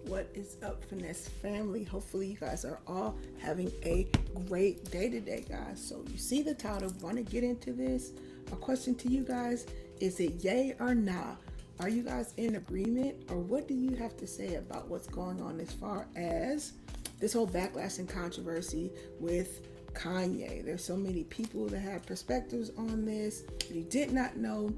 What is up, Finesse family? Hopefully you guys are all having a great day today, guys. So you see the title, want to get into this. A question to you guys, is it yay or nah? Are you guys in agreement, or what do you have to say about what's going on as far as this whole backlash and controversy with Kanye? There's so many people that have perspectives on this. If you did not know,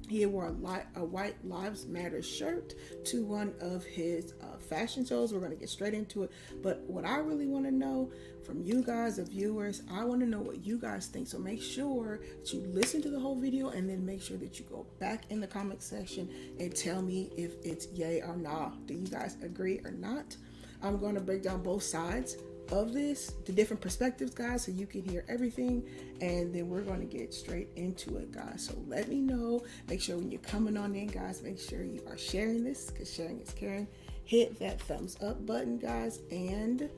he wore a white Lives Matter shirt to one of his fashion shows. We're going to get straight into it. But what I really want to know from you guys, the viewers, I want to know what you guys think. So make sure that you listen to the whole video, and then make sure that you go back in the comment section and tell me if it's yay or nah. Do you guys agree or not? I'm going to break down both sides of this, the different perspectives, guys, so you can hear everything, and then we're going to get straight into it, guys. So let me know. Make sure when you're coming on in, guys, make sure you are sharing this, because sharing is caring. Hit that thumbs up button, guys, and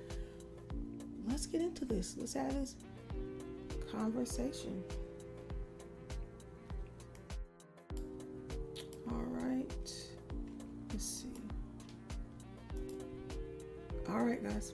let's get into this. Let's have this conversation. All right, let's see. All right, guys.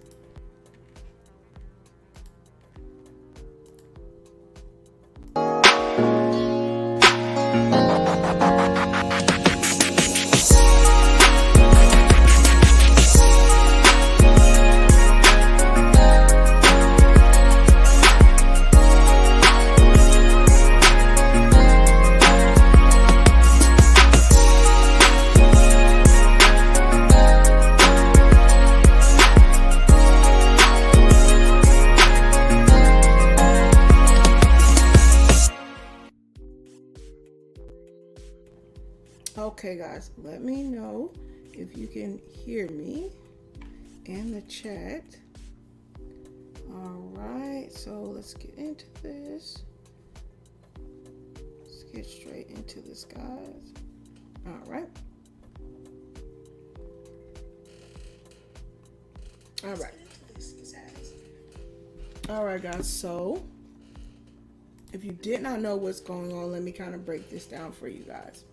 Okay, guys, let me know if you can hear me in the chat. All right, so let's get into this. Let's get straight into this, guys. All right. All right, guys, so if you did not know what's going on, let me kind of break this down for you guys.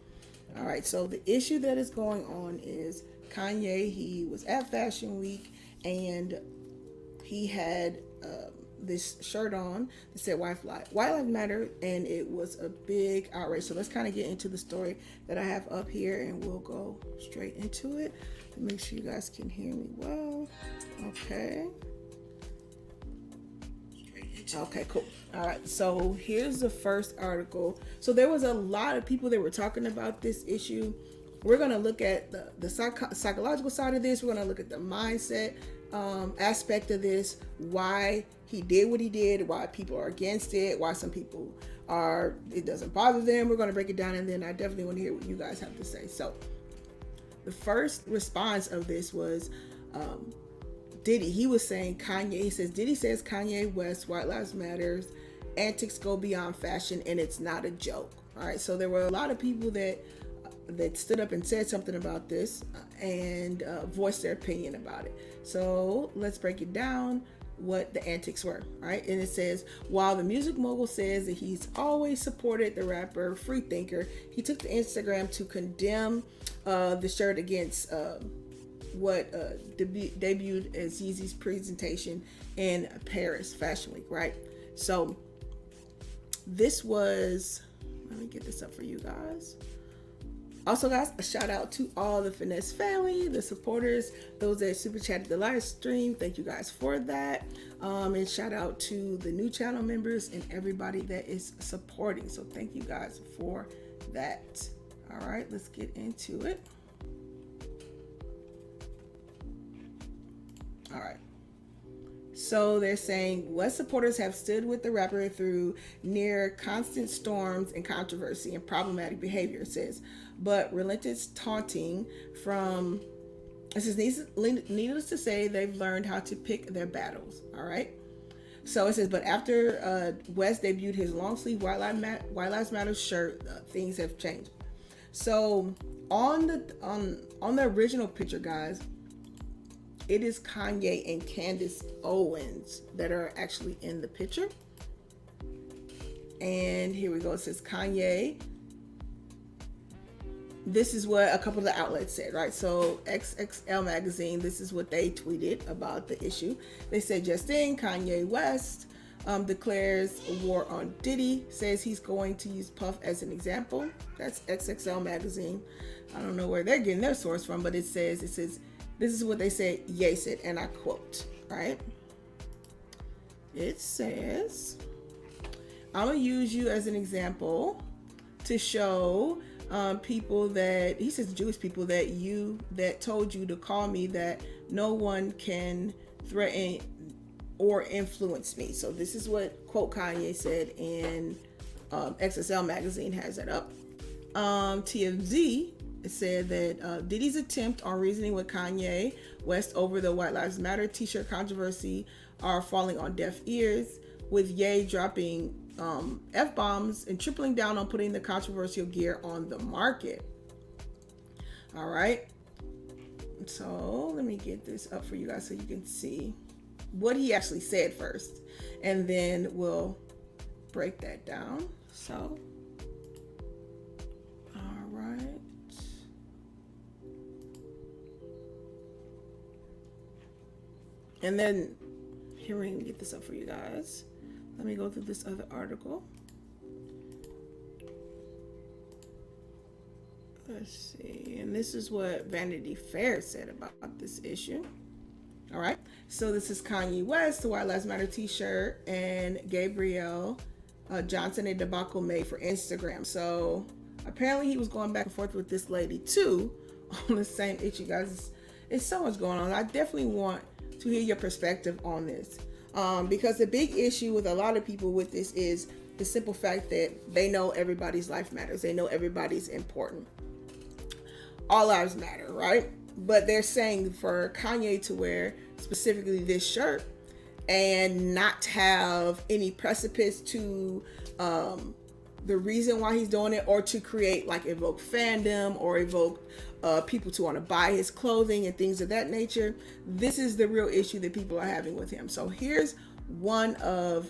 All right, so the issue that is going on is Kanye, he was at Fashion Week, and he had this shirt on that said White Lives Matter, and it was a big outrage. So let's kind of get into the story that I have up here, and we'll go straight into it to make sure you guys can hear me well. Okay, cool. All right, so here's the first article. So there was a lot of people that were talking about this issue. We're going to look at the psychological side of this. We're going to look at the mindset aspect of this, why he did what he did, why people are against it, why some people are, it doesn't bother them. We're going to break it down, and then I definitely want to hear what you guys have to say. So the first response of this was Diddy. He was saying Kanye, he says, Diddy says Kanye West, White Lives Matters, antics go beyond fashion, and it's not a joke. All right, so there were a lot of people that stood up and said something about this and voiced their opinion about it. So let's break it down, what the antics were. All right, and it says, while the music mogul says that he's always supported the rapper Freethinker, he took to Instagram to condemn the shirt against what debuted as Yeezy's presentation in Paris Fashion Week, right? So this was, let me get this up for you guys. Also, guys, a shout out to all the Finesse family, the supporters, those that super chatted the live stream. Thank you guys for that. And shout out to the new channel members and everybody that is supporting. So thank you guys for that. All right, let's get into it. All right. So they're saying West supporters have stood with the rapper through near constant storms and controversy and problematic behavior, it says, but relentless taunting from, it says, needless to say, they've learned how to pick their battles. All right. So it says, but after West debuted his long sleeve White Lives Matter shirt, things have changed. So on the original picture, guys, it is Kanye and Candace Owens that are actually in the picture. And here we go. It says Kanye this is what a couple of the outlets said, right? So XXL Magazine, this is what they tweeted about the issue. They said, just in, Kanye West declares war on Diddy, says he's going to use Puff as an example. That's XXL Magazine. I don't know where they're getting their source from, but it says, this is what they said, Ye said, and I quote, right? It says, I'm going to use you as an example to show people that, he says Jewish people, that told you to call me, that no one can threaten or influence me. So this is what, quote, Kanye said, and XSL Magazine has it up. TMZ said that Diddy's attempt on reasoning with Kanye West over the White Lives Matter t-shirt controversy are falling on deaf ears, with Ye dropping F-bombs and tripling down on putting the controversial gear on the market. All right. So let me get this up for you guys so you can see what he actually said first, and then we'll break that down. So, all right. And then here, we're gonna get this up for you guys. Let me go through this other article. Let's see. And this is what Vanity Fair said about this issue. All right. So this is Kanye West, the White Lives Matter t-shirt, and Gabrielle Johnson, a debacle made for Instagram. So apparently he was going back and forth with this lady too on the same issue, guys. It's so much going on. I definitely want to hear your perspective on this. Because the big issue with a lot of people with this is the simple fact that they know everybody's life matters. They know everybody's important. All lives matter, right? But they're saying for Kanye to wear specifically this shirt and not have any precipice to the reason why he's doing it, or to create, like, evoke fandom or evoke people to want to buy his clothing and things of that nature. This is the real issue that people are having with him. So here's one of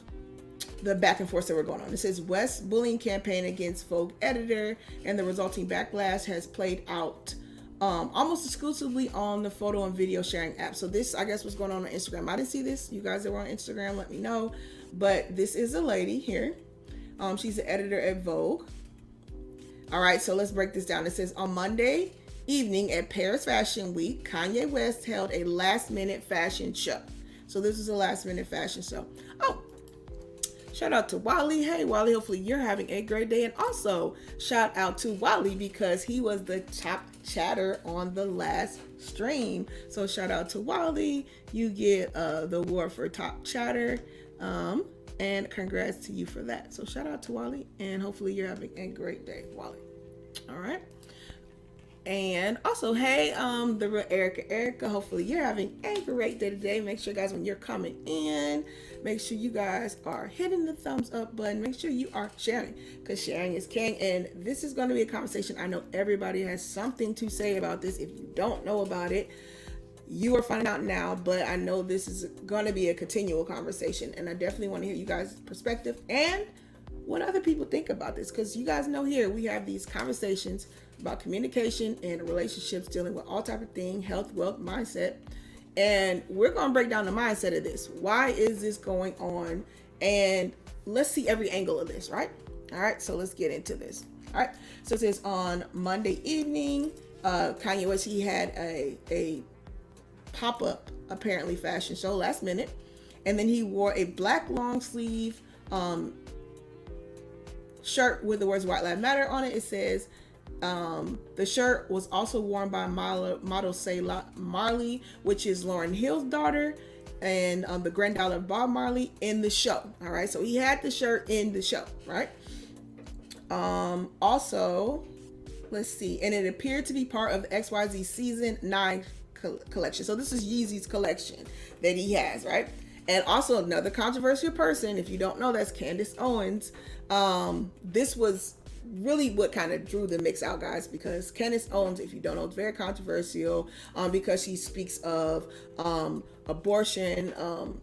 the back and forth that we're going on. It says, West's bullying campaign against Vogue editor and the resulting backlash has played out almost exclusively on the photo and video sharing app. So this, I guess, was going on Instagram. I didn't see this. You guys that were on Instagram, let me know. But this is a lady here. She's the editor at Vogue. All right, so let's break this down. It says, on Monday evening at Paris Fashion Week, Kanye West held a last-minute fashion show. So this is a last-minute fashion show. Oh, shout out to Wally. Hey, Wally, hopefully you're having a great day. And also, shout out to Wally because he was the top chatter on the last stream. So shout out to Wally. You get the award for top chatter. And congrats to you for that. So shout out to Wally, and hopefully you're having a great day, Wally. All right. And also, hey, the real Erica, hopefully you're having a great day today. Make sure, guys, when you're coming in, make sure you guys are hitting the thumbs up button. Make sure you are sharing, because sharing is king. And this is going to be a conversation. I know everybody has something to say about this. If you don't know about it, you are finding out now, but I know this is going to be a continual conversation, and I definitely want to hear you guys' perspective and what other people think about this, because you guys know here we have these conversations about communication and relationships, dealing with all type of thing, health, wealth, mindset, and we're going to break down the mindset of this. Why is this going on? And let's see every angle of this, right? All right, so let's get into this. All right, so it says on Monday evening, Kanye West, he had a pop-up apparently fashion show last minute, and then he wore a black long sleeve shirt with the words White Lives Matter on it. It says the shirt was also worn by model Selah Marley, which is Lauryn Hill's daughter, and the granddaughter of Bob Marley, in the show. All right, so he had the shirt in the show, right? Also, let's see, and it appeared to be part of the XYZ season 9 collection. So this is Yeezy's collection that he has, right? And also another controversial person, if you don't know, that's Candace Owens. This was really what kind of drew the mix out, guys, because Candace Owens, if you don't know, is very controversial because she speaks of abortion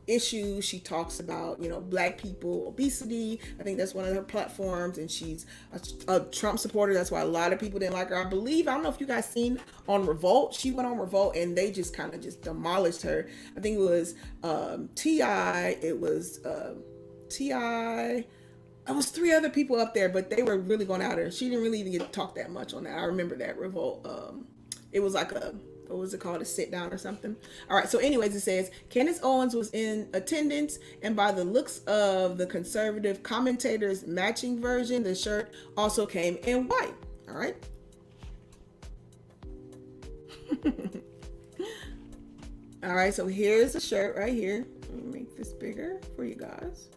issues. She talks about, Black people, obesity. I think that's one of her platforms, and she's a Trump supporter. That's why a lot of people didn't like her. I don't know if you guys seen on Revolt. She went on Revolt, and they just kind of just demolished her. I think it was T.I. It was T.I. I was 3 other people up there, but they were really going at her. She didn't really even get to talk that much on that. I remember that Revolt. It was like what was it called? A sit down or something. All right. So anyways, it says Candace Owens was in attendance, and by the looks of the conservative commentators' matching version, the shirt also came in white. All right. All right. So here's the shirt right here. Let me make this bigger for you guys.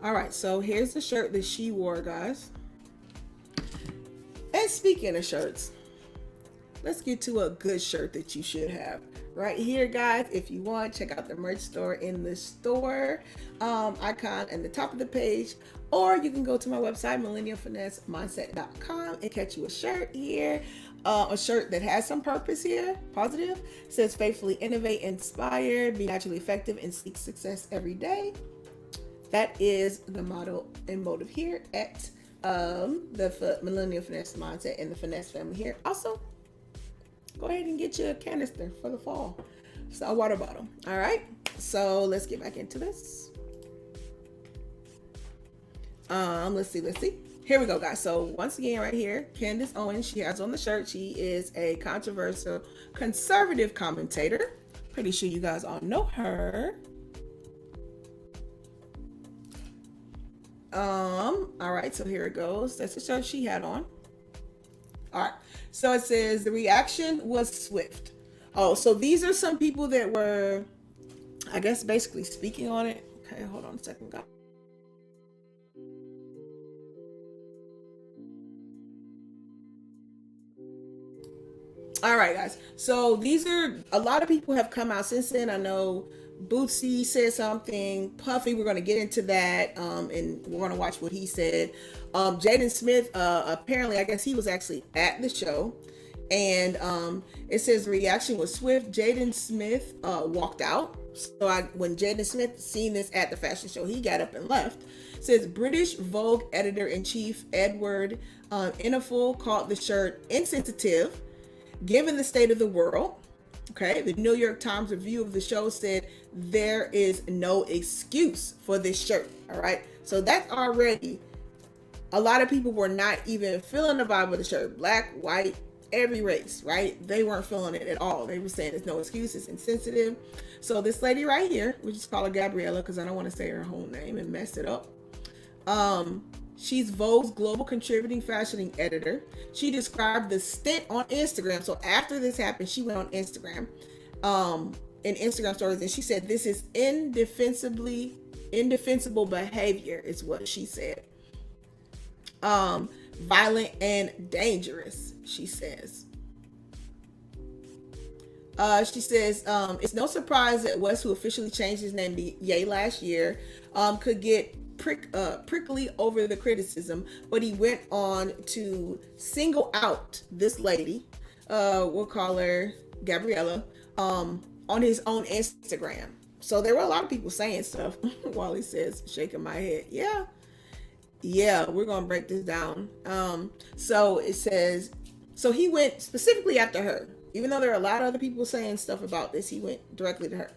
All right, so here's the shirt that she wore, guys. And speaking of shirts, let's get to a good shirt that you should have right here, guys. If you want, check out the merch store in the store icon at the top of the page, or you can go to my website, millennialfinessemindset.com, and catch you a shirt here. A shirt that has some purpose here, positive. It says faithfully innovate, inspire, be naturally effective, and seek success every day. That is the motto and motive here at the Millennial Finesse Mindset and the Finesse family here. Also, go ahead and get you a canister for the fall. So a water bottle. All right. So let's get back into this. Let's see. Here we go, guys. So once again, right here, Candace Owens, she has on the shirt. She is a controversial conservative commentator. Pretty sure you guys all know her. All right, so here it goes. That's the shirt she had on. All right, so it says the reaction was swift. Oh, so these are some people that were, I guess, basically speaking on it. Okay, hold on a second, guys. All right, guys. So these are, a lot of people have come out since then. I know Bootsy said something. Puffy, we're going to get into that, and we're going to watch what he said. Jaden Smith, apparently, I guess he was actually at the show, and it says the reaction was swift. Jaden Smith walked out. So when Jaden Smith seen this at the fashion show, he got up and left. It says British Vogue editor-in-chief Edward Enninful called the shirt insensitive, given the state of the world. Okay, the New York Times review of the show said there is no excuse for this shirt. All right, so that's already, a lot of people were not even feeling the vibe of the shirt. Black, white, every race, right? They weren't feeling it at all. They were saying there's no excuse, it's insensitive. So this lady right here, we just call her Gabriella because I don't want to say her whole name and mess it up. She's Vogue's global contributing fashion editor. She described the stint on Instagram. So after this happened, she went on Instagram, in Instagram stories, and she said this is indefensible behavior, is what she said. Violent and dangerous, she says. She says, it's no surprise that West, who officially changed his name to Ye last year, could get prickly over the criticism, but he went on to single out this lady, we'll call her Gabriella, on his own Instagram. So there were a lot of people saying stuff while he says, shaking my head. Yeah, we're gonna break this down. So it says, so he went specifically after her, even though there are a lot of other people saying stuff about this. He went directly to her.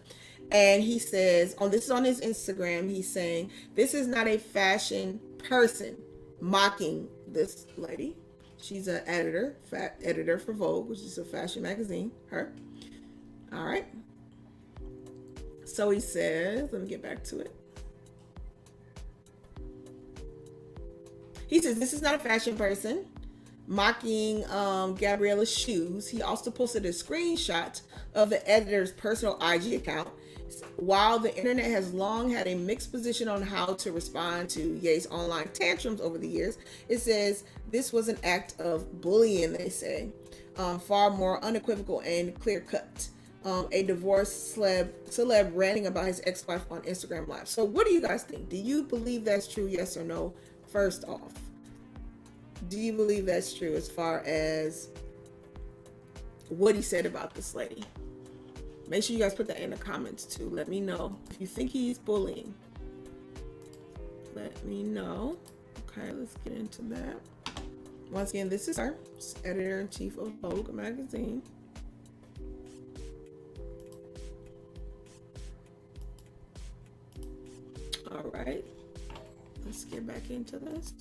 And he says, this is on his Instagram, he's saying, this is not a fashion person, mocking this lady. She's an editor for Vogue, which is a fashion magazine, her. All right. So he says, let me get back to it. He says, this is not a fashion person, mocking Gabriella's shoes. He also posted a screenshot of the editor's personal IG account. While the internet has long had a mixed position on how to respond to Ye's online tantrums over the years, it says this was an act of bullying, they say. far more unequivocal and clear cut. A divorced celeb ranting about his ex-wife on Instagram Live. So what do you guys think? Do you believe that's true? Yes or no? First off, do you believe that's true as far as what he said about this lady? Make sure you guys put that in the comments too. Let me know if you think he's bullying. Let me know. Okay, let's get into that. Once again, this is her, editor-in-chief of Vogue magazine. All right, let's get back into this.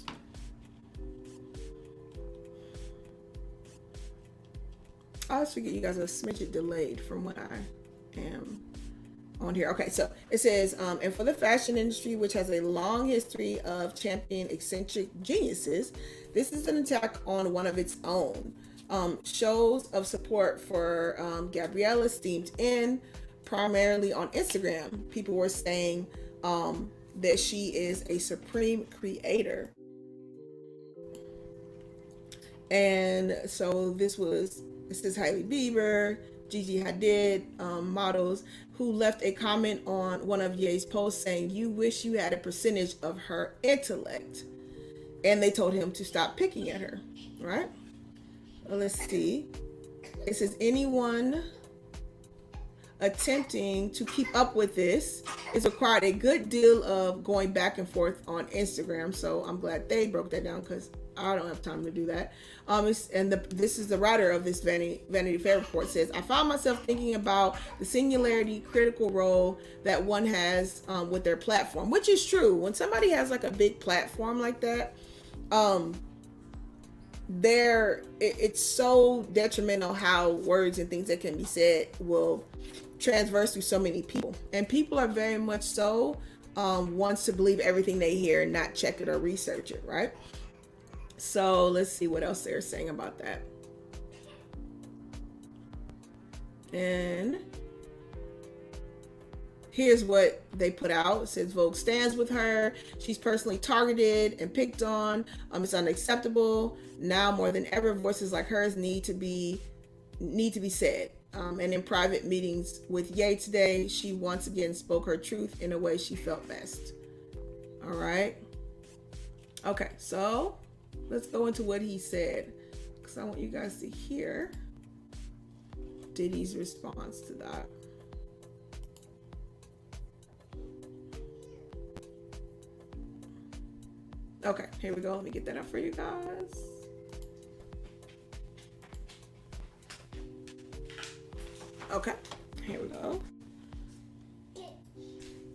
I always forget you guys are a smidget delayed from what I am on here. Okay, so it says, and for the fashion industry, which has a long history of championing eccentric geniuses, this is an attack on one of its own. Shows of support for Gabriella steamed in primarily on Instagram. People were saying that she is a supreme creator. And so this is Hailey Bieber, Gigi Hadid, models who left a comment on one of Ye's posts saying, "You wish you had a percentage of her intellect." And they told him to stop picking at her, right? Well, let's see. It says, anyone attempting to keep up with this is required a good deal of going back and forth on Instagram. So I'm glad they broke that down because I don't have time to do that. This is the writer of this Vanity Fair report says, "I found myself thinking about the singularity critical role that one has with their platform," which is true. When somebody has like a big platform like that, it's so detrimental how words and things that can be said will transverse through so many people, and people are very much so wants to believe everything they hear and not check it or research it, right? So let's see what else they're saying about that. And here's what they put out. It says Vogue stands with her. She's personally targeted and picked on. It's unacceptable. Now more than ever, voices like hers need to be said. And in private meetings with Ye today, she once again spoke her truth in a way she felt best. All right. Okay, so let's go into what he said, because I want you guys to hear Diddy's response to that. Okay, here we go. Let me get that up for you guys. Okay, here we go.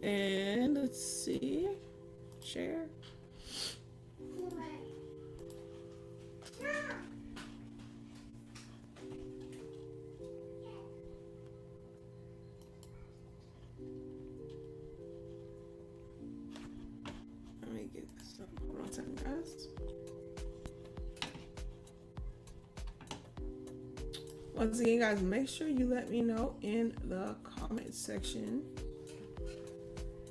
And let's see. Share. Let me get this up. Hold on a second, guys. Once again, guys, make sure you let me know in the comment section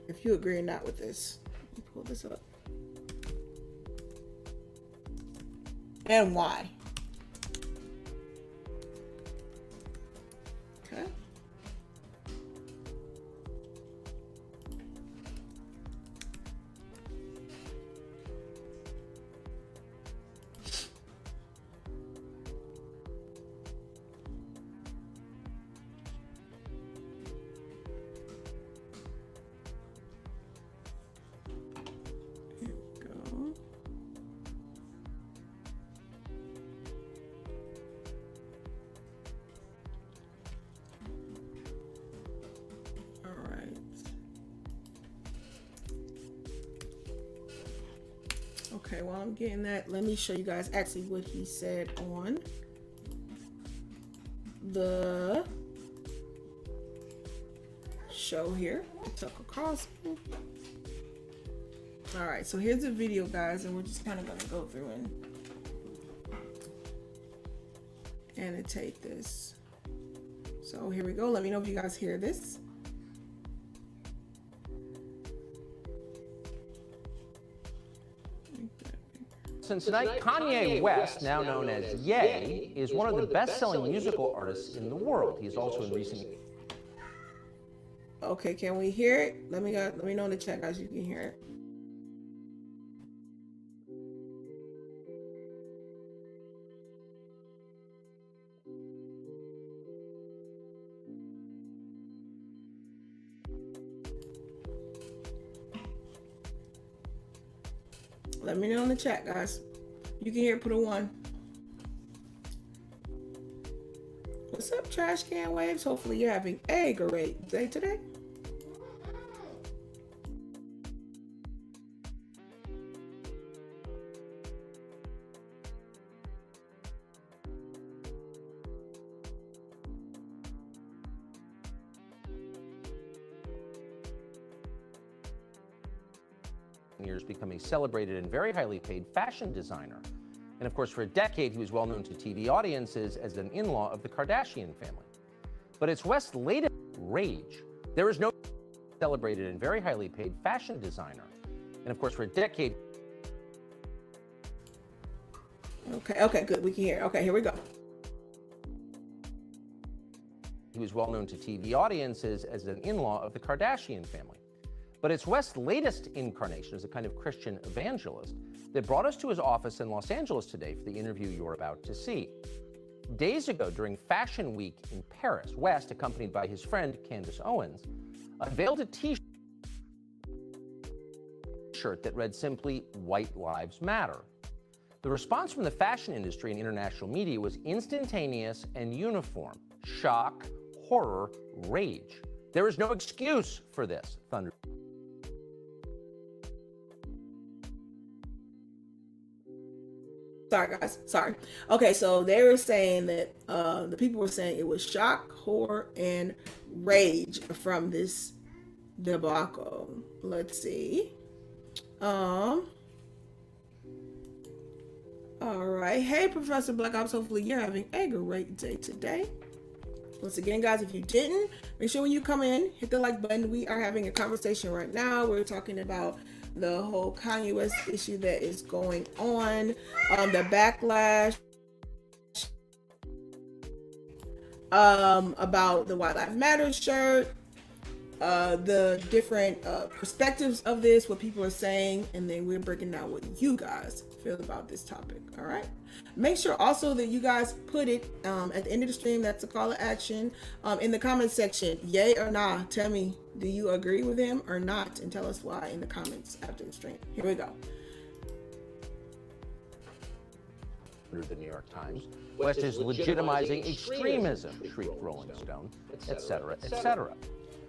if you agree or not with this. Let me pull this up. And why. Okay. Okay, while I'm getting that, let me show you guys actually what he said on the show here. Tucker Carlson. All right, so here's the video, guys, and we're just kind of going to go through and annotate this. So here we go. Let me know if you guys hear this. Since tonight, Kanye West, now known as Ye, is one of the best-selling musical artists in the world. He's also in recent... Okay, can we hear it? Let me know in the chat, guys, you can hear it. Let me know in the chat, guys. You can hear it, put a 1. What's up, Trash Can Waves? Hopefully you're having a great day today. Years become a celebrated and very highly paid fashion designer. And of course, for a decade, he was well known to TV audiences as an in-law of the Kardashian family. But it's West's latest rage. There is no celebrated and very highly paid fashion designer. And of course, for a decade. Okay, good. We can hear. Okay, here we go. He was well known to TV audiences as an in-law of the Kardashian family. But it's West's latest incarnation as a kind of Christian evangelist that brought us to his office in Los Angeles today for the interview you're about to see. Days ago, during Fashion Week in Paris, West, accompanied by his friend Candace Owens, unveiled a t-shirt that read simply, "White Lives Matter." The response from the fashion industry and international media was instantaneous and uniform: shock, horror, rage. There is no excuse for this, Thunder. Sorry, guys. Sorry. Okay, so they were saying that the people were saying it was shock, horror, and rage from this debacle. Let's see. All right. Hey, Professor Black Ops. Hopefully you're having a great day today. Once again, guys, if you didn't, make sure when you come in, hit the like button. We are having a conversation right now. We're talking about the whole Kanye West issue that is going on, the backlash, about the White Lives Matter shirt, the different perspectives of this, what people are saying, and then we're breaking down what you guys feel about this topic. All right. Make sure also that you guys put it at the end of the stream. That's a call to action in the comment section. Yay or nah. Tell me, do you agree with him or not? And tell us why in the comments after the stream. Here we go. Under the New York Times, West is legitimizing extremism, shrieked Rolling Stone, etc., etc.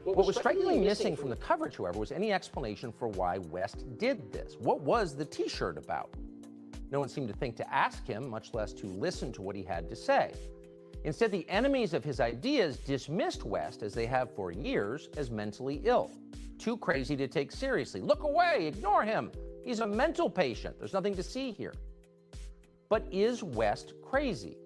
What was strikingly missing from the coverage, however, was any explanation for why West did this. What was the t-shirt about? No one seemed to think to ask him, much less to listen to what he had to say. Instead, the enemies of his ideas dismissed West, as they have for years, as mentally ill. Too crazy to take seriously. Look away, ignore him. He's a mental patient. There's nothing to see here. But is West crazy?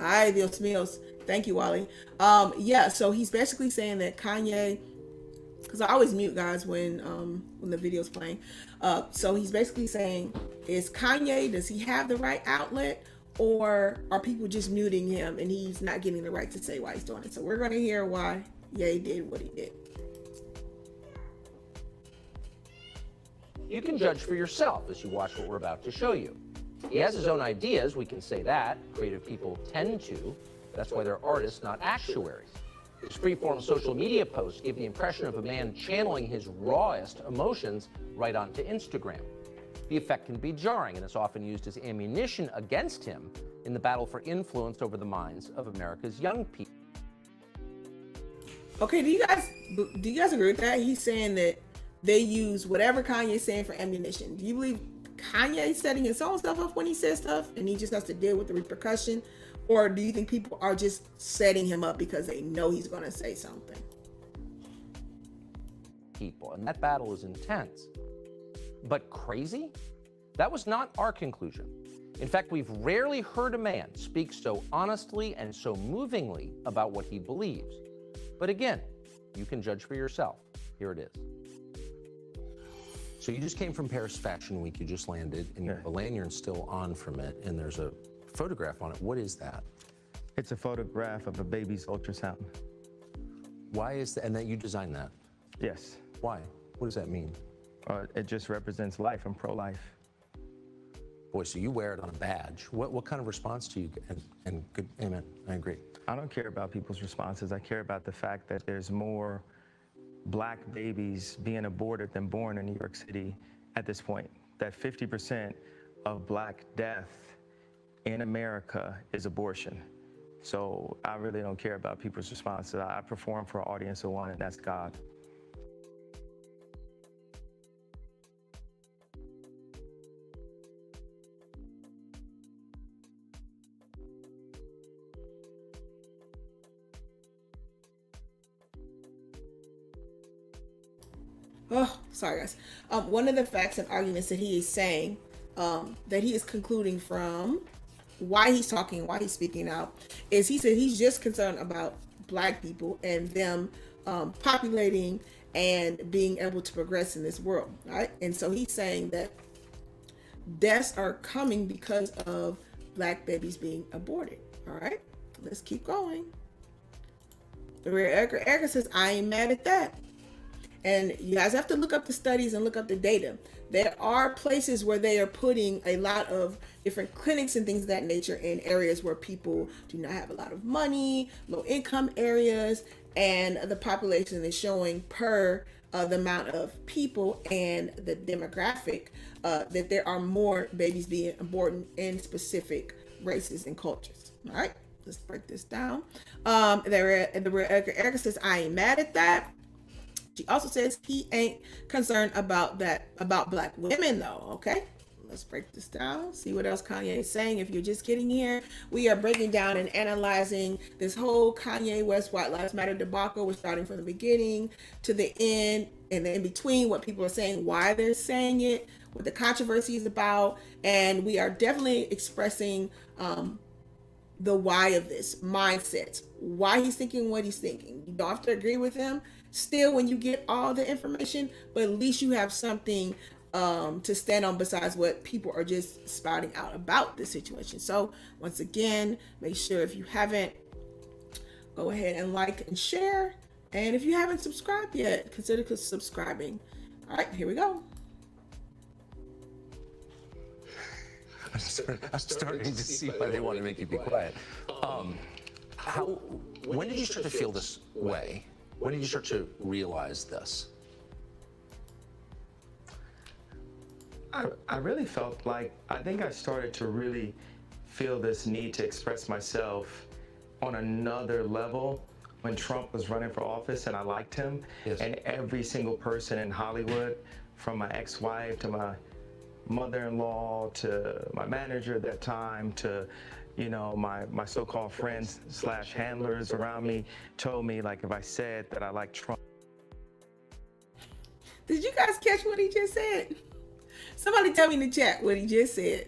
Ay, Dios míos. Thank you, Wally. Yeah, so he's basically saying that Kanye, because I always mute guys when the video's playing. So he's basically saying, is Kanye, does he have the right outlet, or are people just muting him and he's not getting the right to say why he's doing it? So we're gonna hear why Ye did what he did. You can judge for yourself as you watch what we're about to show you. He has his own ideas, we can say that. Creative people tend to. That's why they're artists, not actuaries. His freeform social media posts give the impression of a man channeling his rawest emotions right onto Instagram. The effect can be jarring and is often used as ammunition against him in the battle for influence over the minds of America's young people. Okay, do you guys agree with that? He's saying that they use whatever Kanye's saying for ammunition. Do you believe Kanye setting his own stuff up when he says stuff and he just has to deal with the repercussion? Or do you think people are just setting him up because they know he's going to say something? People, and that battle is intense. But crazy? That was not our conclusion. In fact, we've rarely heard a man speak so honestly and so movingly about what he believes. But again, you can judge for yourself. Here it is. So you just came from Paris Fashion Week. You just landed, and the lanyard's still on from it, and there's a photograph on it. What is that? It's a photograph of a baby's ultrasound. Why is that? And that you designed that? Yes. Why? What does that mean? It just represents life. I'm pro-life. Boy, so you wear it on a badge. What kind of response do you get? And good, amen, I agree. I don't care about people's responses. I care about the fact that there's more black babies being aborted than born in New York City at this point. That 50% of black death in America is abortion. So I really don't care about people's responses. I perform for an audience of one, and that's God. Oh, sorry guys. One of the facts and arguments that he is saying, that he is concluding from why he's talking, why he's speaking out, is he said he's just concerned about black people and them populating and being able to progress in this world, right? And so he's saying that deaths are coming because of black babies being aborted. All right, let's keep going. The real Erica says, I ain't mad at that. And you guys have to look up the studies and look up the data. There are places where they are putting a lot of different clinics and things of that nature in areas where people do not have a lot of money, low income areas, and the population is showing per the amount of people and the demographic that there are more babies being aborted in specific races and cultures. All right, let's break this down. Erica says, I ain't mad at that. She also says he ain't concerned about that, about black women though. Okay, let's break this down. See what else Kanye is saying. If you're just getting here, we are breaking down and analyzing this whole Kanye West White Lives Matter debacle. We're starting from the beginning to the end, and then in between what people are saying, why they're saying it, what the controversy is about, and we are definitely expressing the why of this mindset, why he's thinking what he's thinking. You don't have to agree with him still when you get all the information, but at least you have something to stand on besides what people are just spouting out about the situation. So once again, make sure if you haven't, go ahead and like and share. And if you haven't subscribed yet, consider subscribing. All right, here we go. I'm starting to see why they want to make you be quiet. When did you start to feel this way? When did you start to realize this? I really felt like, I think I started to really feel this need to express myself on another level when Trump was running for office and I liked him. Yes. And every single person in Hollywood, from my ex-wife to my mother-in-law to my manager at that time to, you know, my so-called friends / handlers around me, told me, like, if I said that I like Trump. Did you guys catch what he just said? Somebody tell me in the chat what he just said.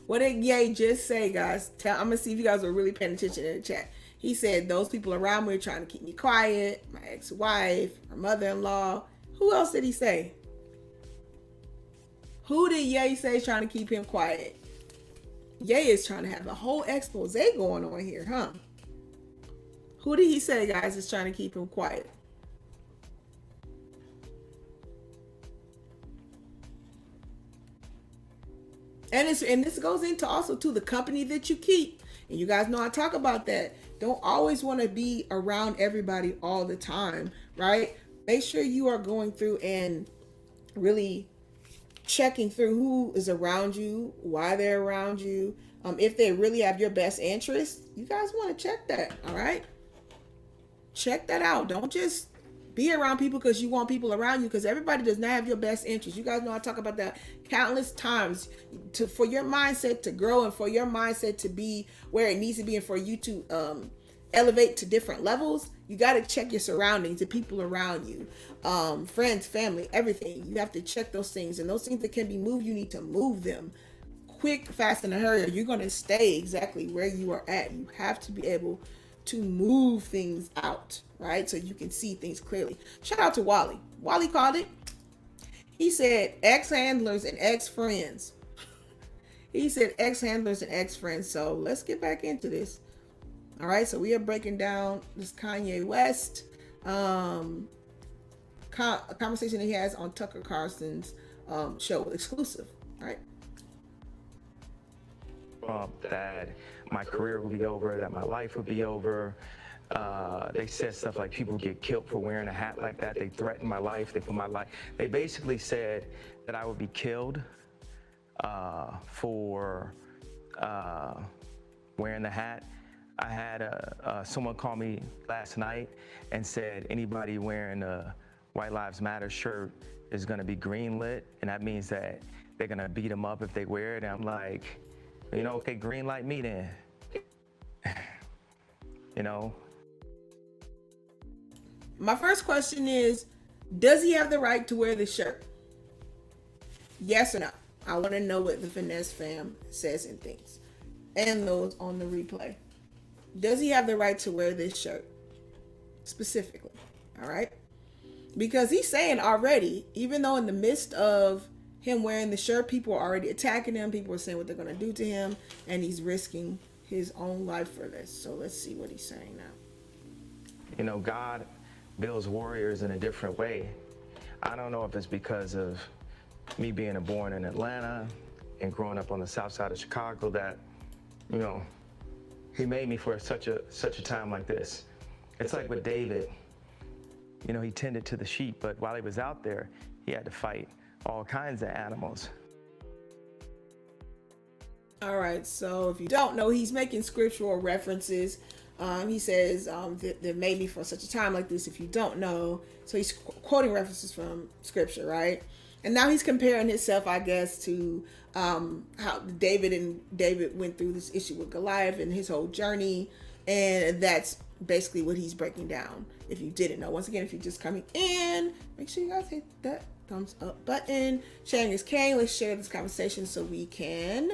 What did Ye just say, guys? I'm gonna see if you guys are really paying attention in the chat. He said those people around me are trying to keep me quiet. My ex-wife, my mother-in-law. Who else did he say? Who did Ye say is trying to keep him quiet? Ye is trying to have a whole expose going on here, huh? Who did he say, guys, is trying to keep him quiet? And this goes into also to the company that you keep. And you guys know I talk about that. Don't always want to be around everybody all the time, right? Make sure you are going through and really checking through who is around you, why they're around you. If they really have your best interest, you guys want to check that, all right? Check that out. Don't just Be around people because you want people around you, because everybody does not have your best interest. You guys know I talk about that countless times. For your mindset to grow and for your mindset to be where it needs to be and for you to elevate to different levels, you got to check your surroundings, the people around you, friends, family, everything. You have to check those things, and those things that can be moved, you need to move them quick, fast, and a hurry. You're going to stay exactly where you are at. You have to be able to move things out, right? So you can see things clearly. Shout out to Wally. Wally called it. He said ex-handlers and ex-friends. He said ex-handlers and ex-friends. So let's get back into this. All right, so we are breaking down this Kanye West conversation that he has on Tucker Carlson's show, exclusive, right? That my career will be over, that my life will be over. They said stuff like people get killed for wearing a hat like that. They threatened my life. They put my life. They basically said that I would be killed for wearing the hat. I had someone call me last night and said anybody wearing a White Lives Matter shirt is going to be greenlit, and that means that they're going to beat them up if they wear it. And I'm like, you know, okay, green light me then. You know? My first question is, does he have the right to wear this shirt? Yes or no? I want to know what the Finesse fam says and thinks. And those on the replay. Does he have the right to wear this shirt? Specifically. All right? Because he's saying already, even though in the midst of him wearing the shirt, people are already attacking him. People are saying what they're going to do to him. And he's risking his own life for this. So let's see what he's saying now. You know, God builds warriors in a different way. I don't know if it's because of me being born in Atlanta and growing up on the south side of Chicago that, you know, he made me for such a time like this. It's like with David, you know, he tended to the sheep, but while he was out there, he had to fight all kinds of animals. All right, so if you don't know, he's making scriptural references. He says that made me for such a time like this, if you don't know. So he's quoting references from scripture, right? And now he's comparing himself, I guess, to how David went through this issue with Goliath and his whole journey. And that's basically what he's breaking down. If you didn't know, once again, if you're just coming in, make sure you guys hit that thumbs up button. Sharing is Kayne. Let's share this conversation so we can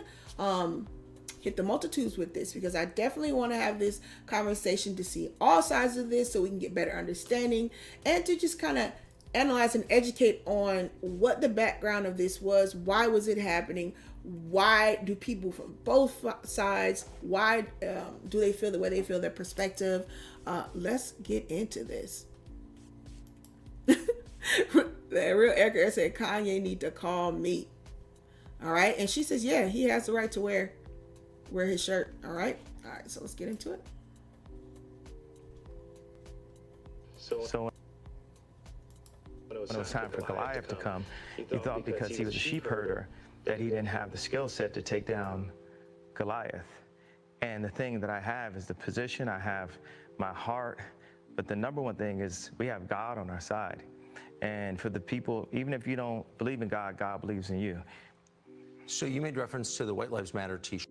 hit the multitudes with this, because I definitely want to have this conversation to see all sides of this so we can get better understanding and to just kind of analyze and educate on what the background of this was. Why was it happening? Why do people from both sides, why do they feel the way they feel, their perspective? Let's get into this. The real Erica said Kanye need to call me. All right, and she says, yeah, he has the right to wear his shirt. All right, so let's get into it. So when it was time for Goliath to come, he thought because he was a sheep herder that he didn't have the skill set to take down Goliath. And the thing that I have is the position, I have my heart, but the number one thing is we have God on our side. And for the people, even if you don't believe in God, God believes in you. So you made reference to the White Lives Matter t-shirt.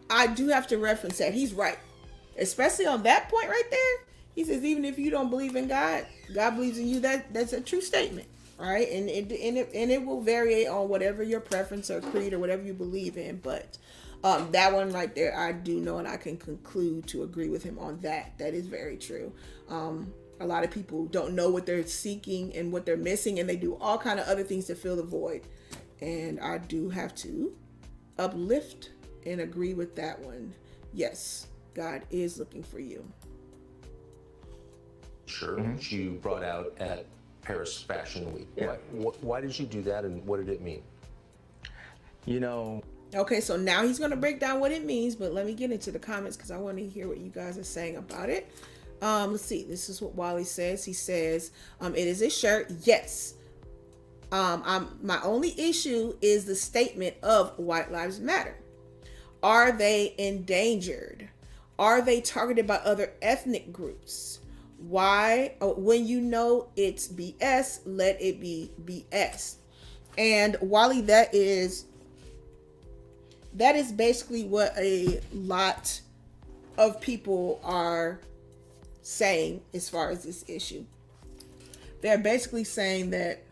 I do have to reference that. He's right. Especially on that point right there. He says, even if you don't believe in God, God believes in you. That's a true statement, right? And it will vary on whatever your preference or creed or whatever you believe in. But that one right there, I do know, and I can conclude to agree with him on that. That is very true. A lot of people don't know what they're seeking and what they're missing, and they do all kind of other things to fill the void. And I do have to uplift and agree with that one. Yes, God is looking for you. Sure, you brought out at Paris Fashion Week. Yeah. Why did you do that, and what did it mean? You know. Okay, so now he's going to break down what it means, but let me get into the comments because I want to hear what you guys are saying about it. Let's see. This is what Wally says. He says, it is a shirt. Yes. My only issue is the statement of White Lives Matter. Are they endangered? Are they targeted by other ethnic groups? Why? When you know it's BS, let it be BS. And Wally, that is basically what a lot of people are saying as far as this issue. They're basically saying that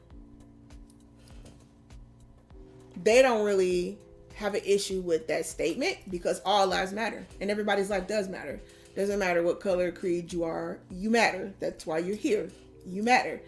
they don't really have an issue with that statement because all lives matter and everybody's life does matter. Doesn't matter what color, creed you are, you matter. That's why you're here. You matter.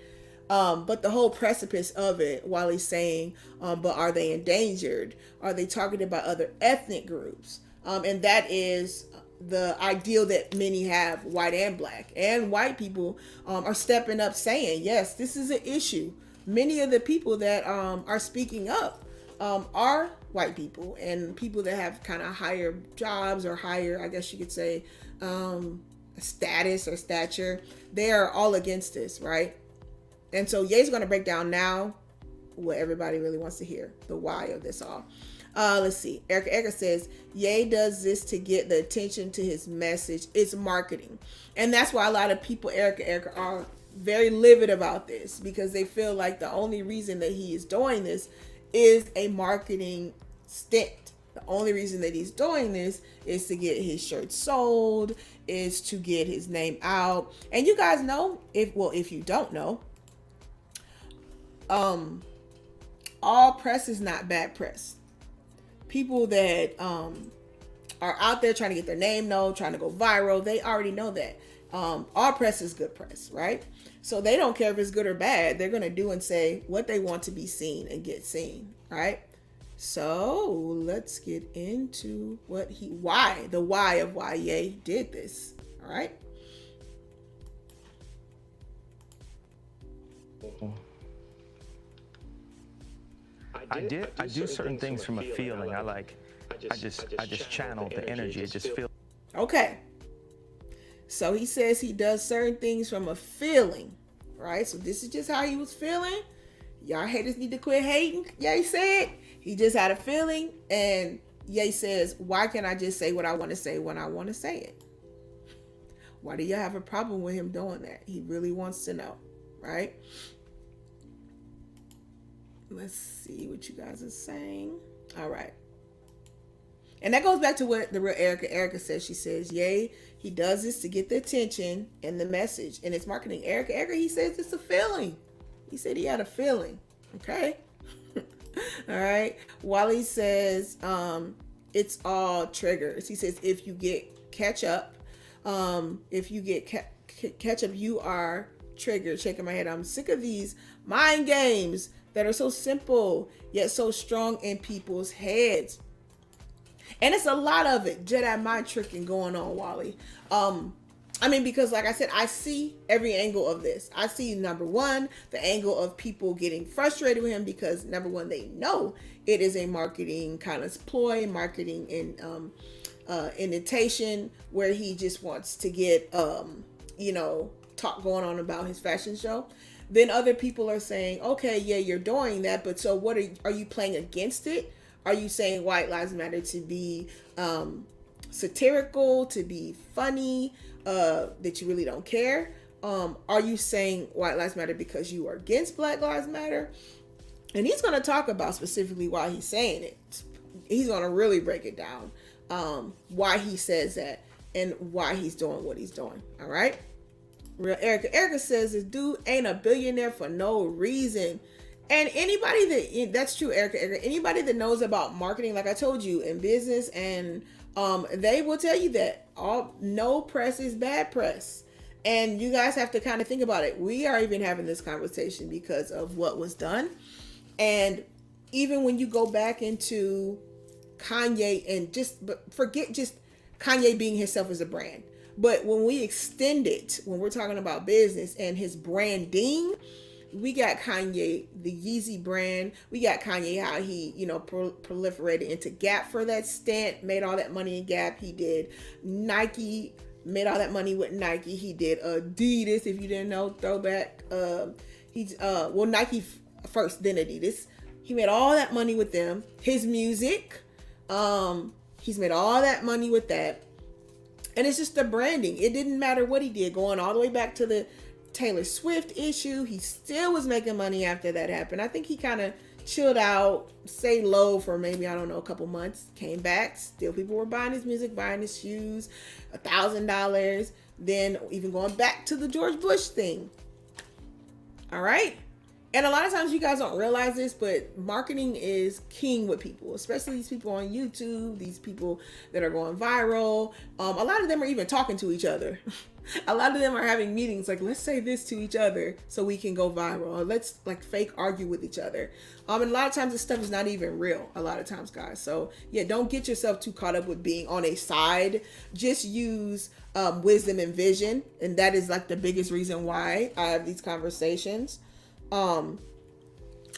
But the whole precipice of it, while he's saying, but are they endangered? Are they talking about other ethnic groups? And that is the ideal that many have, white and black. And white people are stepping up saying, yes, this is an issue. Many of the people that are speaking up are white people and people that have kind of higher jobs or higher, I guess you could say, status or stature. They are all against this, right? And so Ye's going to break down now what everybody really wants to hear, the why of this all. Let's see. Erica says, Ye does this to get the attention to his message. It's marketing. And that's why a lot of people, Erica, are very livid about this because they feel like the only reason that he is doing this is a marketing stint. The only reason that he's doing this is to get his shirt sold, is to get his name out. And you guys know, if you don't know, all press is not bad press. People that are out there trying to get their name known, trying to go viral, they already know that. All press is good press, right? So they don't care if it's good or bad. They're going to do and say what they want to be seen and get seen, right? So let's get into the why of why Ye did this. All right. I do certain things from a feeling. I just channel the energy. It just feels. Okay. So he says he does certain things from a feeling, right? So this is just how he was feeling. Y'all haters need to quit hating. Ye said he just had a feeling, and Ye says, why can't I just say what I want to say when I want to say it? Why do you have a problem with him doing that? He really wants to know, right? Let's see what you guys are saying. All right. And that goes back to what the real Erica says. She says, Ye, he does this to get the attention and the message. And it's marketing. Erica, he says it's a feeling. He said he had a feeling. Okay. All right. Wally says, it's all triggers. He says, if you get ketchup, you are triggered. Shaking my head. I'm sick of these mind games that are so simple, yet so strong in people's heads. And it's a lot of it, Jedi mind tricking going on, Wally. Because like I said, I see every angle of this. I see, number one, the angle of people getting frustrated with him because, number one, they know it is a marketing kind of ploy, marketing in imitation, where he just wants to get, talk going on about his fashion show. Then other people are saying, okay, yeah, you're doing that, but so what are you playing against it? Are you saying White Lives Matter to be satirical, to be funny, that you really don't care? Are you saying White Lives Matter because you are against Black Lives Matter? And he's going to talk about specifically why he's saying it. He's going to really break it down, why he says that and why he's doing what he's doing. All right. Real Erica says this dude ain't a billionaire for no reason. And anybody that's true, Erica, anybody that knows about marketing, like I told you, in business, and they will tell you that no press is bad press. And you guys have to kind of think about it. We are even having this conversation because of what was done. And even when you go back into Kanye and forget just Kanye being himself as a brand. But when we extend it, when we're talking about business and his branding, we got Kanye, the Yeezy brand. We got Kanye, how he, proliferated into Gap for that stint, made all that money in Gap. He did Nike, made all that money with Nike. He did Adidas, if you didn't know, throwback. Nike first, then Adidas. He made all that money with them. His music, he's made all that money with that. And it's just the branding. It didn't matter what he did, going all the way back to the Taylor Swift issue. He still was making money after that happened. I think he kind of chilled out, stayed low for maybe, I don't know, a couple months, came back. Still people were buying his music, buying his shoes, $1,000. Then even going back to the George Bush thing. All right. And a lot of times you guys don't realize this, but marketing is king with people, especially these people on YouTube, these people that are going viral. A lot of them are even talking to each other. A lot of them are having meetings like, let's say this to each other so we can go viral. Or let's like fake argue with each other. And a lot of times this stuff is not even real a lot of times, guys. So yeah, don't get yourself too caught up with being on a side. Just use wisdom and vision. And that is like the biggest reason why I have these conversations.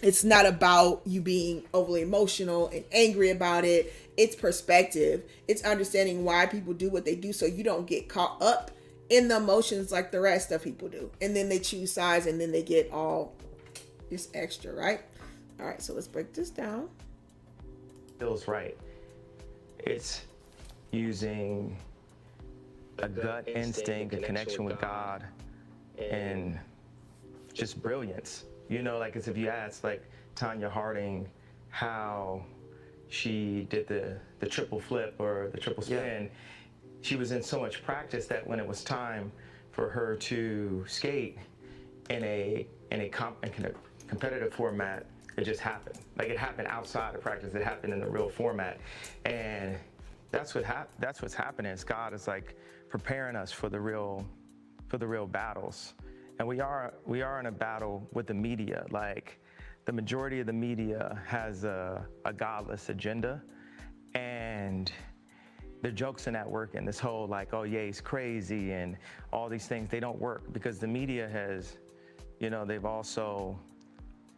It's not about you being overly emotional and angry about it. It's perspective. It's understanding why people do what they do so you don't get caught up in the emotions like the rest of people do. And then they choose sides and then they get all this extra, right? All right, so let's break this down. Feels right. It's using a gut instinct, a connection with God, and just brilliance. You know, like as if you ask like Tanya Harding how she did the triple flip or the triple spin. She was in so much practice that when it was time for her to skate in a competitive format, it just happened. Like it happened outside of practice. It happened in the real format, and that's what's happening. Is God is like preparing us for the real battles. And we are in a battle with the media. Like the majority of the media has a godless agenda, and the jokes in that work and this whole like, oh yeah, he's crazy and all these things, they don't work because the media has, you know, they've also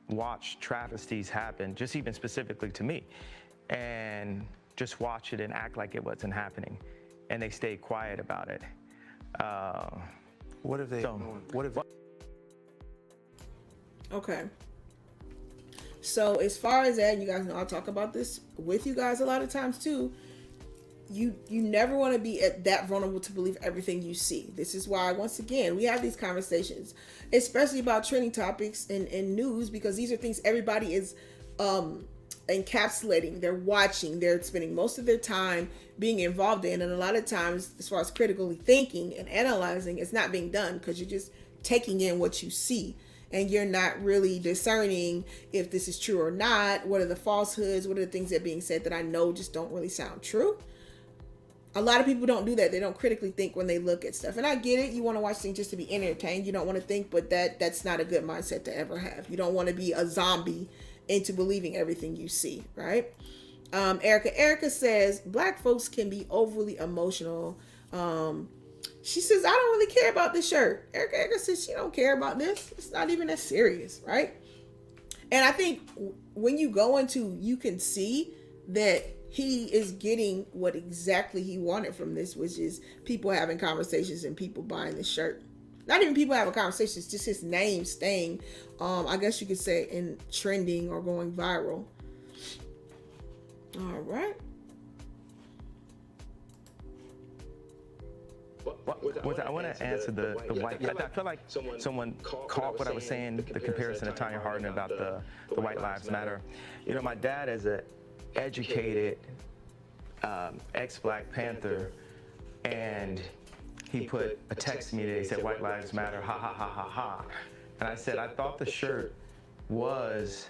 watched travesties happen, just even specifically to me, and just watch it and act like it wasn't happening, and they stay quiet about it. What if they? Okay. So as far as that, you guys know I talk about this with you guys a lot of times too. You never want to be that vulnerable to believe everything you see. This is why, once again, we have these conversations, especially about trending topics and news, because these are things everybody is encapsulating. They're watching. They're spending most of their time being involved in. And a lot of times, as far as critically thinking and analyzing, it's not being done because you're just taking in what you see. And you're not really discerning if this is true or not. What are the falsehoods? What are the things that are being said that I know just don't really sound true? A lot of people don't do that. They don't critically think when they look at stuff. And I get it. You want to watch things just to be entertained. You don't want to think, but that's not a good mindset to ever have. You don't want to be a zombie into believing everything you see, right? Erica says, Black folks can be overly emotional. She says, I don't really care about this shirt. Erica says she don't care about this. It's not even that serious, right? And I think when you go into, you can see that he is getting what exactly he wanted from this, which is people having conversations and people buying the shirt. Not even people having conversations, just his name staying, I guess you could say, in trending or going viral. All right. I want to answer the white. I feel like someone caught what I was saying, the comparison to Tanya Harding about the White Lives Matter. You know, my dad is an educated ex-Black Panther, and he put a text to me that he said, White Lives Matter, ha ha ha ha ha. And I said, I thought the shirt was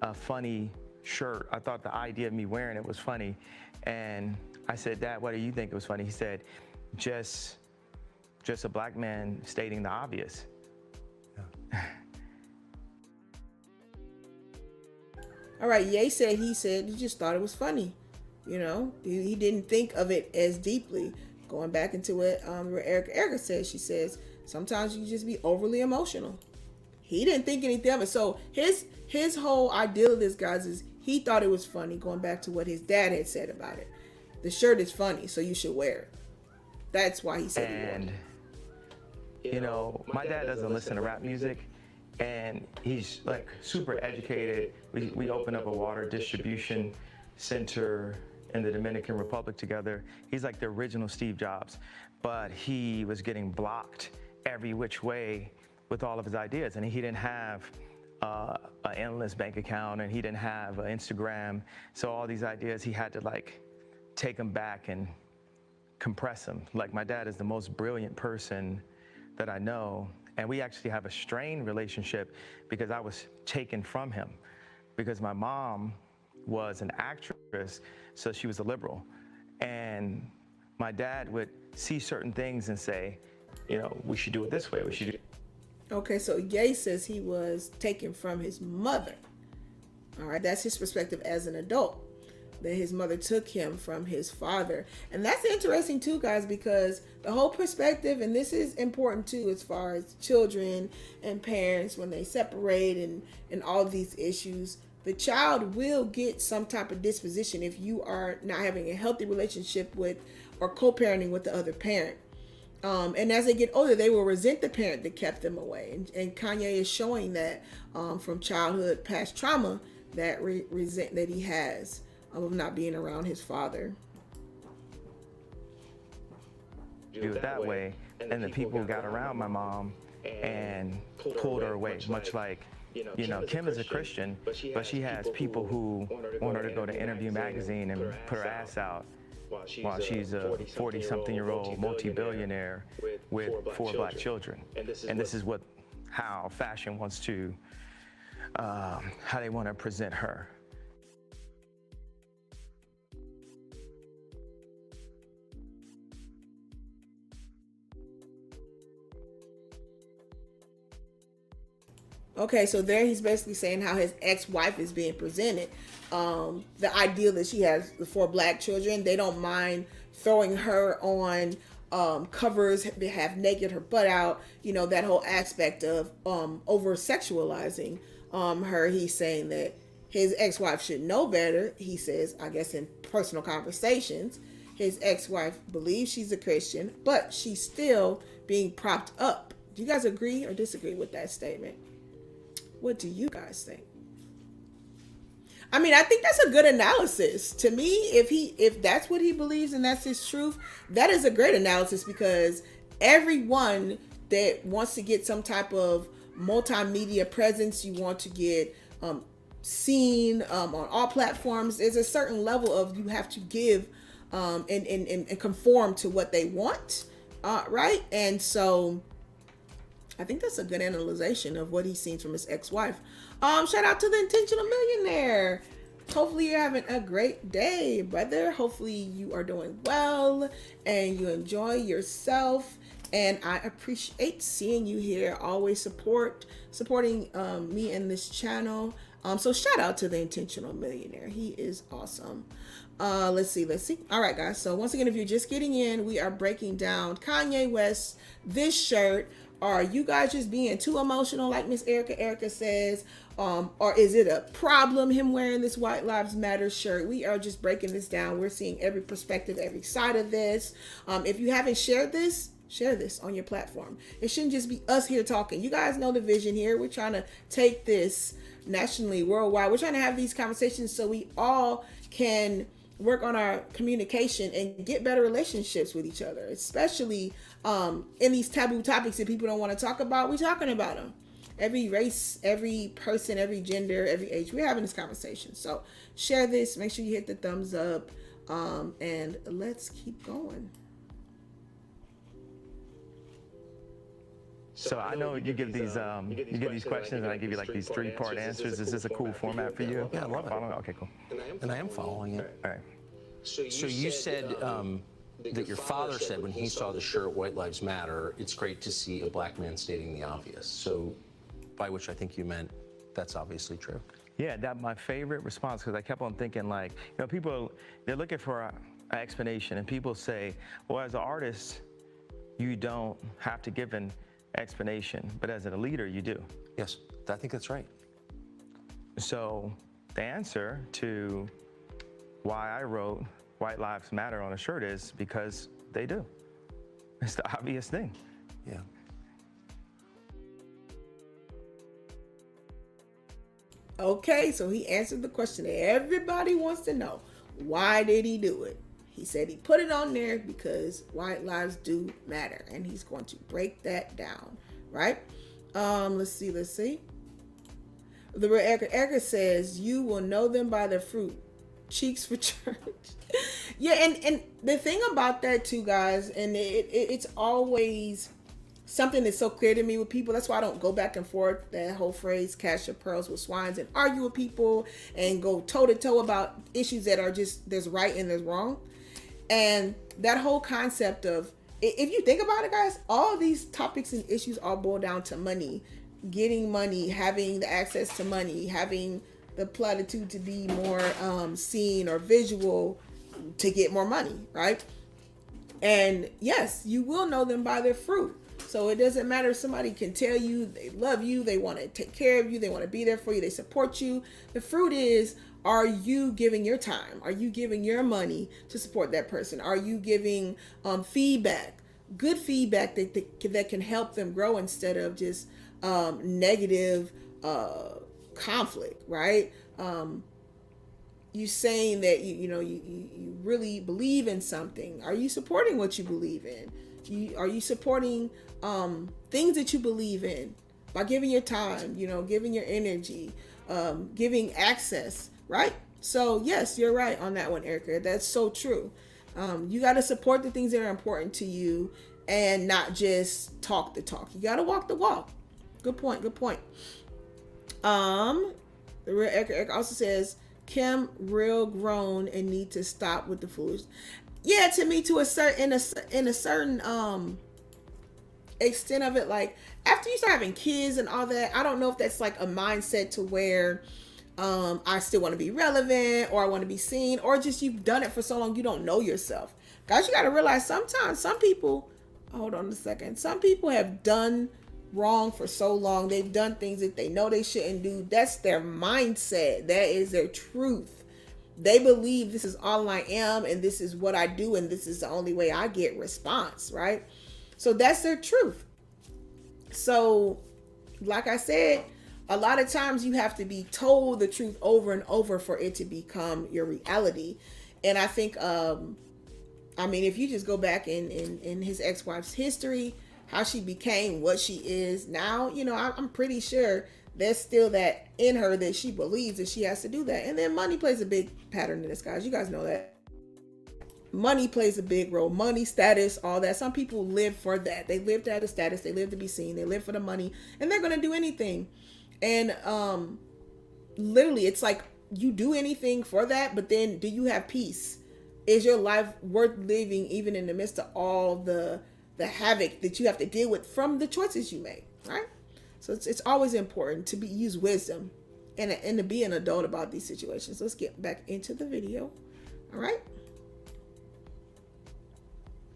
a funny shirt. I thought the idea of me wearing it was funny. And I said, Dad, why do you think it was funny? He said, just a Black man stating the obvious. Yeah. All right, Ye said he just thought it was funny. You know, he didn't think of it as deeply. Going back into what Erica says, she says, sometimes you just be overly emotional. He didn't think anything of it. So his whole idea of this, guys, is he thought it was funny, going back to what his dad had said about it. The shirt is funny, so you should wear it. That's why he said he wore it. You know, my dad doesn't listen to rap music, and he's like super educated. We opened up a water distribution center in the Dominican Republic together. He's like the original Steve Jobs, but he was getting blocked every which way with all of his ideas. And he didn't have an endless bank account, and he didn't have Instagram. So all these ideas, he had to like take them back and compress them. Like, my dad is the most brilliant person that I know. And we actually have a strained relationship because I was taken from him, because my mom was an actress, so she was a liberal. And my dad would see certain things and say, you know, we should do it this way, we should do. Okay, so Ye says he was taken from his mother. All right, that's his perspective as an adult, that his mother took him from his father. And that's interesting too, guys, because the whole perspective, and this is important too, as far as children and parents, when they separate and all these issues, the child will get some type of disposition if you are not having a healthy relationship with or co-parenting with the other parent. And as they get older, they will resent the parent that kept them away. And Kanye is showing that from childhood past trauma, that resent that he has of not being around his father. Do it that way, and the people got around my mom and pulled her away, much like, you know, Kim is a Christian, but she has people who want her to go to Interview magazine and put her ass out while she's a 40-something-year-old multi-billionaire with 4 black children. And this is how fashion wants to, how they want to present her. Okay, so there he's basically saying how his ex-wife is being presented. The ideal that she has the 4 black children, they don't mind throwing her on covers that have naked, her butt out, you know, that whole aspect of over sexualizing her. He's saying that his ex-wife should know better. He says, I guess in personal conversations, his ex-wife believes she's a Christian, but she's still being propped up. Do you guys agree or disagree with that statement? What do you guys think? I mean, I think that's a good analysis. To me, if that's what he believes and that's his truth, that is a great analysis, because everyone that wants to get some type of multimedia presence, you want to get seen on all platforms, there's a certain level of you have to give and conform to what they want, right? And so I think that's a good analyzation of what he's seen from his ex-wife. Shout out to the Intentional Millionaire. Hopefully you're having a great day, brother. Hopefully you are doing well and you enjoy yourself. And I appreciate seeing you here. Always supporting me and this channel. So shout out to the Intentional Millionaire. He is awesome. Let's see. All right, guys. So once again, if you're just getting in, we are breaking down Kanye West, this shirt. Are you guys just being too emotional, like Miss Erica says? Or is it a problem, him wearing this White Lives Matter shirt? We are just breaking this down. We're seeing every perspective, every side of this. If you haven't shared this, share this on your platform. It shouldn't just be us here talking. You guys know the vision here. We're trying to take this nationally, worldwide. We're trying to have these conversations so we all can work on our communication and get better relationships with each other, especially in these taboo topics that people don't want to talk about. We're talking about them. Every race, every person, every gender, every age, we're having this conversation. So share this, make sure you hit the thumbs up, and let's keep going. So I know you give these questions, and I give you like these 3-part answers. Is this a cool format for you? Yeah, I love it. Okay, cool. And I am following it. All right. So you said that your father said when he saw the shirt White Lives Matter, it's great to see a black man stating the obvious. So by which I think you meant that's obviously true. Yeah, that my favorite response, because I kept on thinking, like, you know, people, they're looking for an explanation, and people say, well, as an artist, you don't have to give an explanation, but as a leader, you do. Yes, I think that's right. So the answer to why I wrote White Lives Matter on a shirt is because they do. It's the obvious thing. Yeah. Okay, so he answered the question that everybody wants to know. Why did he do it? He said he put it on there because white lives do matter, and he's going to break that down, right? Let's see. The real Erica says, you will know them by their fruit. Cheeks for church. Yeah, and the thing about that too, guys, and it's always something that's so clear to me with people. That's why I don't go back and forth that whole phrase, cash your pearls with swines, and argue with people and go toe to toe about issues that are just, there's right and there's wrong. And that whole concept of, if you think about it, guys, all these topics and issues all boil down to money, getting money, having the access to money, having the platitude to be more seen or visual to get more money, right? And yes, you will know them by their fruit. So it doesn't matter if somebody can tell you they love you, they want to take care of you, they want to be there for you, they support you. The fruit is, are you giving your time? Are you giving your money to support that person? Are you giving feedback, good feedback that can help them grow instead of just negative conflict, right? You saying that you really believe in something. Are you supporting what you believe in? Are you supporting things that you believe in by giving your time, giving your energy, giving access, right? So yes, you're right on that one, Erica. That's so true. You got to support the things that are important to you and not just talk the talk. You got to walk the walk. Good point. The real Erica also says, Kim real grown and need to stop with the foolish. Yeah, to me, to a certain extent of it, like after you start having kids and all that, I don't know if that's like a mindset to where I still want to be relevant, or I want to be seen, or just you've done it for so long you don't know yourself. Guys, you got to realize sometimes some people have done wrong for so long. They've done things that they know they shouldn't do. That's their mindset. That is their truth. They believe this is all I am, and this is what I do, and this is the only way I get response, right? So that's their truth. So like I said, a lot of times you have to be told the truth over and over for it to become your reality. And I think if you just go back in his ex-wife's history, how she became what she is now, I'm pretty sure there's still that in her that she believes that she has to do that. And then money plays a big pattern in this, guys. You guys know that. Money plays a big role. Money, status, all that. Some people live for that. They live to have the status. They live to be seen. They live for the money. And they're going to do anything. And literally, it's like you do anything for that, but then do you have peace? Is your life worth living even in the midst of all the havoc that you have to deal with from the choices you make, right? So it's always important to use wisdom and to be an adult about these situations. Let's get back into the video. All right.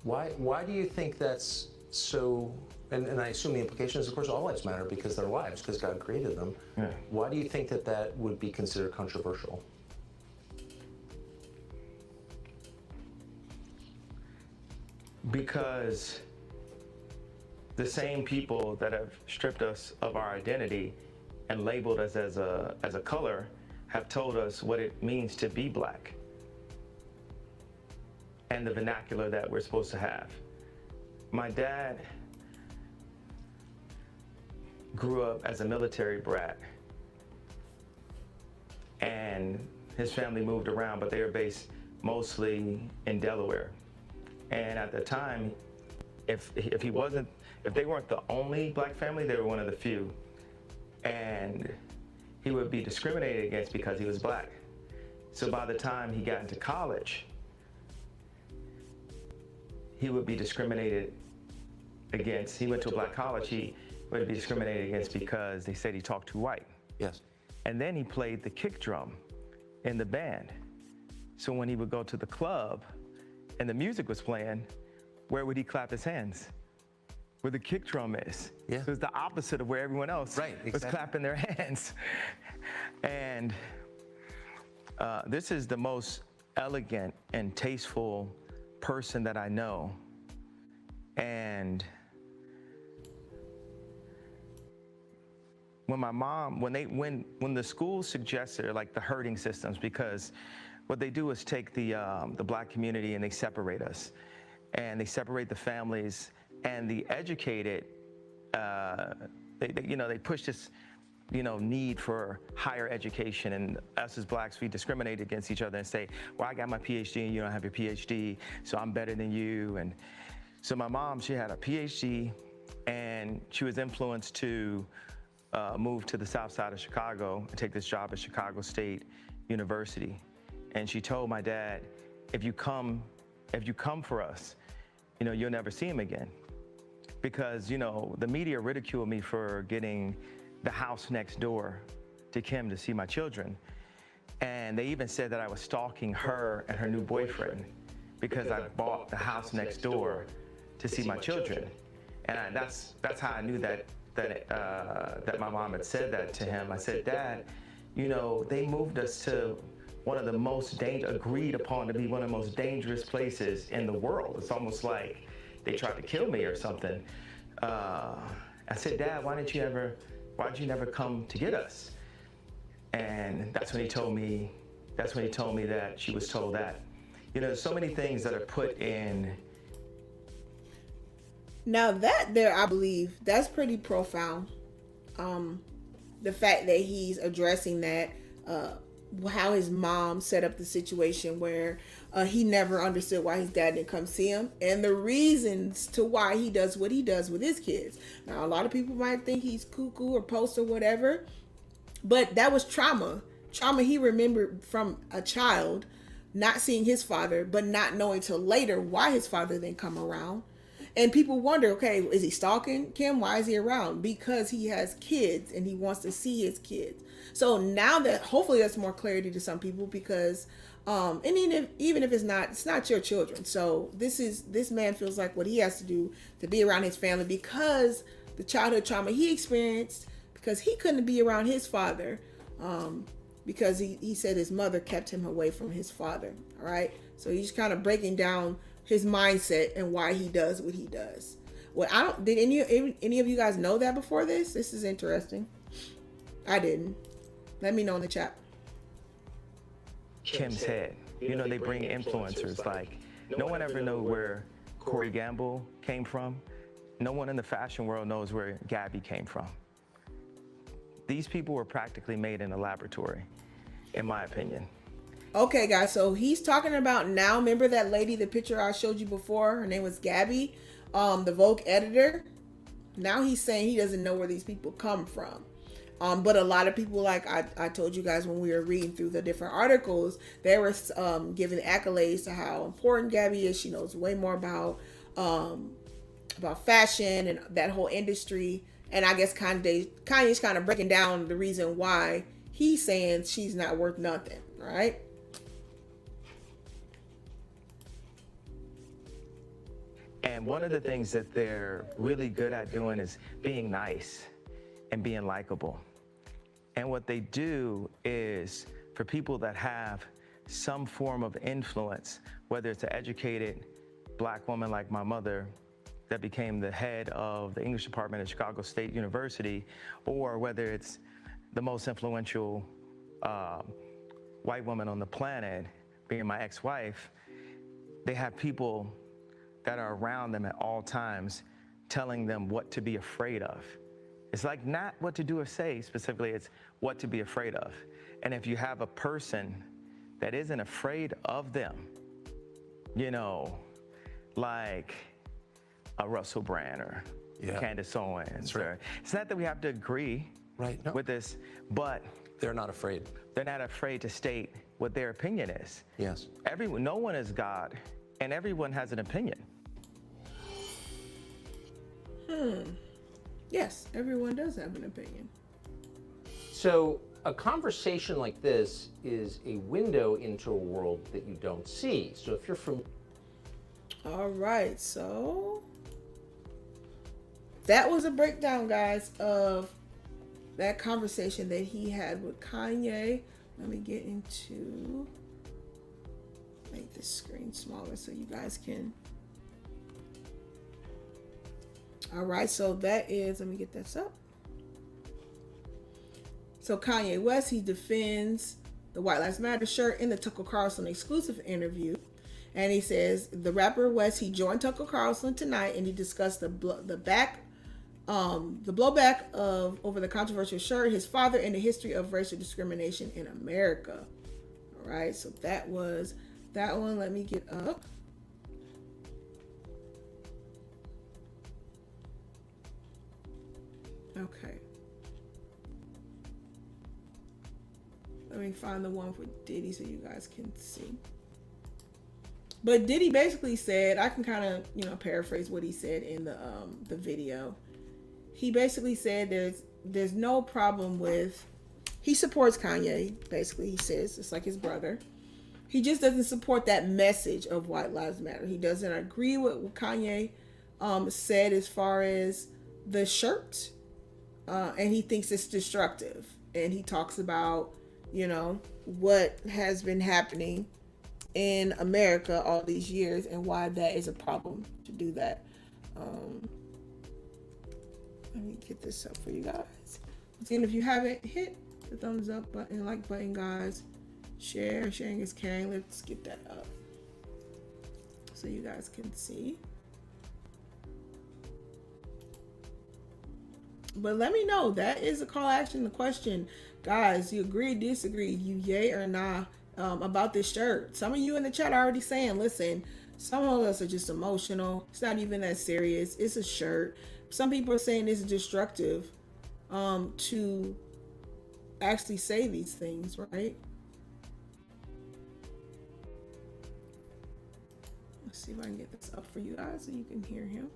Why do you think that's so? And I assume the implication is, of course, all lives matter because they're lives, because God created them. Yeah. Why do you think that would be considered controversial? Because the same people that have stripped us of our identity and labeled us as a color have told us what it means to be black and the vernacular that we're supposed to have. My dad grew up as a military brat, and his family moved around, but they were based mostly in Delaware. And at the time, if they weren't the only black family, they were one of the few. And he would be discriminated against because he was black. So by the time he got into college, he would be discriminated against. He went to a black college, he would be discriminated against because they said he talked too white. Yes. And then he played the kick drum in the band. So when he would go to the club and the music was playing, where would he clap his hands? Where the kick drum is. Yeah. So it's the opposite of where everyone else was clapping their hands. And this is the most elegant and tasteful person that I know. And when my mom, when the school suggested like the herding systems, because what they do is take the black community and they separate us, and they separate the families, and the educated, they push this, need for higher education, and us as blacks, we discriminate against each other and say, well, I got my PhD and you don't have your PhD, so I'm better than you. And so my mom, she had a PhD, and she was influenced to move to the south side of Chicago and take this job at Chicago State University. And she told my dad, if you come for us, you'll never see him again. Because, the media ridiculed me for getting the house next door to Kim to see my children. And they even said that I was stalking her and her new boyfriend because I bought the house next door to see my children. And that's how I knew that my mom had said that to him. I said, Dad, they moved us to one of the most agreed upon to be one of the most dangerous places in the world. It's almost like they tried to kill me or something. I said, Dad, why did you never come to get us? And that's when he told me that she was told that. So many things that are put in. Now that there, I believe that's pretty profound. The fact that he's addressing that, how his mom set up the situation where he never understood why his dad didn't come see him, and the reasons to why he does what he does with his kids. Now, a lot of people might think he's cuckoo or post or whatever, but that was trauma he remembered from a child, not seeing his father, but not knowing till later why his father didn't come around. And people wonder, okay, is he stalking Kim? Why is he around? Because he has kids and he wants to see his kids. So now that, hopefully that's more clarity to some people, because and even if it's not your children. So this man feels like what he has to do to be around his family, because the childhood trauma he experienced, because he couldn't be around his father, because he said his mother kept him away from his father. All right. So he's kind of breaking down his mindset and why he does what he does. Well, did any of you guys know that before this? This is interesting. I didn't. Let me know in the chat. Kim's head. They bring influencers. Like, no one ever knew where Corey Gamble came from. No one in the fashion world knows where Gabby came from. These people were practically made in a laboratory, in my opinion. Okay, guys, so he's talking about now. Remember that lady, the picture I showed you before? Her name was Gabby, the Vogue editor. Now he's saying he doesn't know where these people come from. But a lot of people, like I told you guys when we were reading through the different articles, they were giving accolades to how important Gabby is. She knows way more about fashion and that whole industry. And I guess Kanye's kind of breaking down the reason why he's saying she's not worth nothing, right? And one of the things that they're really good at doing is being nice and being likable. And what they do is, for people that have some form of influence, whether it's an educated black woman like my mother that became the head of the English department at Chicago State University, or whether it's the most influential white woman on the planet, being my ex-wife, they have people that are around them at all times telling them what to be afraid of. It's like not what to do or say specifically, it's what to be afraid of. And if you have a person that isn't afraid of them, like a Russell Brand or Candace Owens, right. It's not that we have to agree with this, but they're not afraid. They're not afraid to state what their opinion is. Yes. No one is God, and everyone has an opinion. Yes, everyone does have an opinion. So a conversation like this is a window into a world that you don't see. So if you're from... All right, so that was a breakdown, guys, of that conversation that he had with Kanye. Let me get into... Make this screen smaller so you guys can... All right, so that is, let me get this up. So Kanye West, he defends the White Lives Matter shirt in the Tucker Carlson exclusive interview. And he says the rapper West, he joined Tucker Carlson tonight and he discussed the blowback of over the controversial shirt, his father, and the history of racial discrimination in America. All right, so that was that one. Let me get up. Okay. Let me find the one for Diddy so you guys can see. But Diddy basically said, I can kind of, paraphrase what he said in the video. He basically said there's no problem with, he supports Kanye, basically, he says, it's like his brother. He just doesn't support that message of White Lives Matter. He doesn't agree with what Kanye said as far as the shirt. And he thinks it's destructive. And he talks about, what has been happening in America all these years and why that is a problem to do that. Let me get this up for you guys. Again, if you haven't, hit the thumbs up button, like button, guys. Sharing is caring. Let's get that up so you guys can see. But let me know. That is a call to action. The question, guys, you agree, disagree, you yay or nah about this shirt? Some of you in the chat are already saying, listen, some of us are just emotional. It's not even that serious. It's a shirt. Some people are saying it's destructive to actually say these things, right? Let's see if I can get this up for you guys so you can hear him.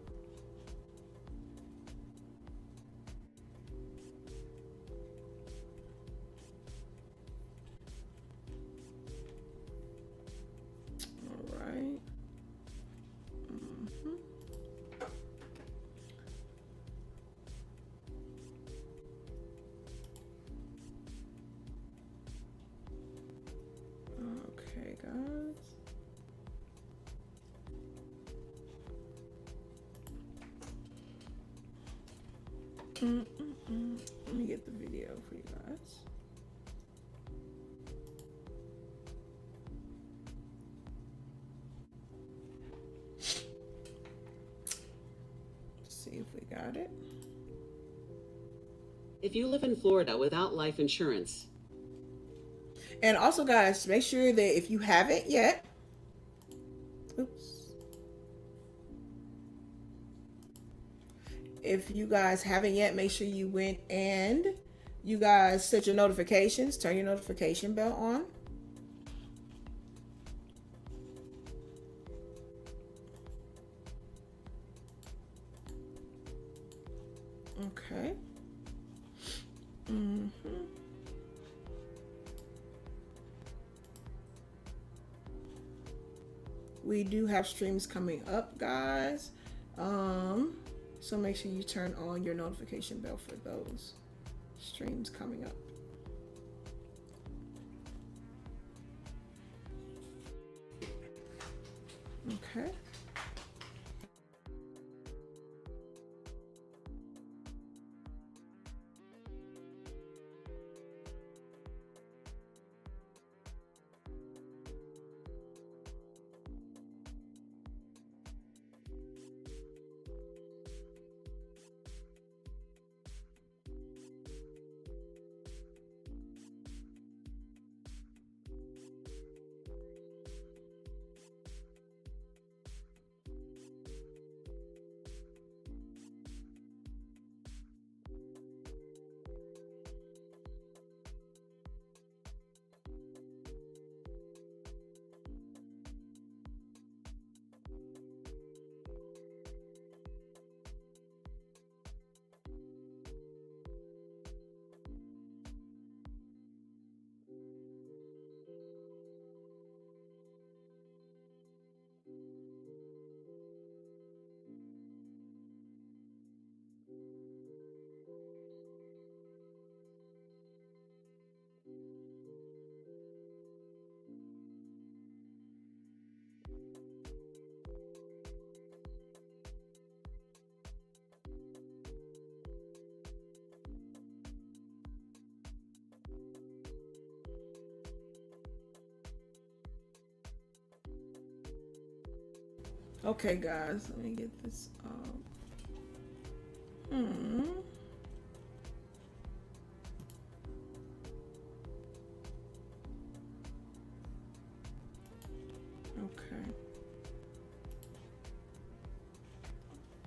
All right. Okay, guys. Let me get the video for you guys. Let's see if we got it. If you live in Florida without life insurance. And also, guys, make sure that if you haven't yet, if you guys haven't yet, make sure you went and you guys set your notifications, turn your notification bell on. Okay. We do have streams coming up, guys. So make sure you turn on your notification bell for those streams coming up. Okay. Okay, guys, let me get this up. Okay.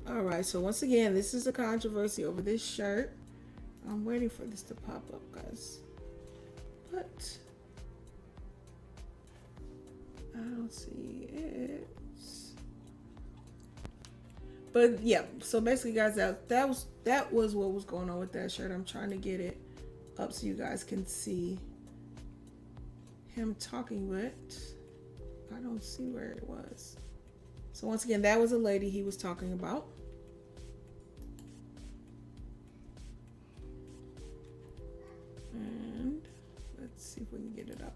All right, so once again, this is a controversy over this shirt. I'm waiting for this to pop up, guys. But I don't see it. But yeah, so basically, guys, that was what was going on with that shirt. I'm trying to get it up so you guys can see him talking, but I don't see where it was. So once again, that was a lady he was talking about. And let's see if we can get it up.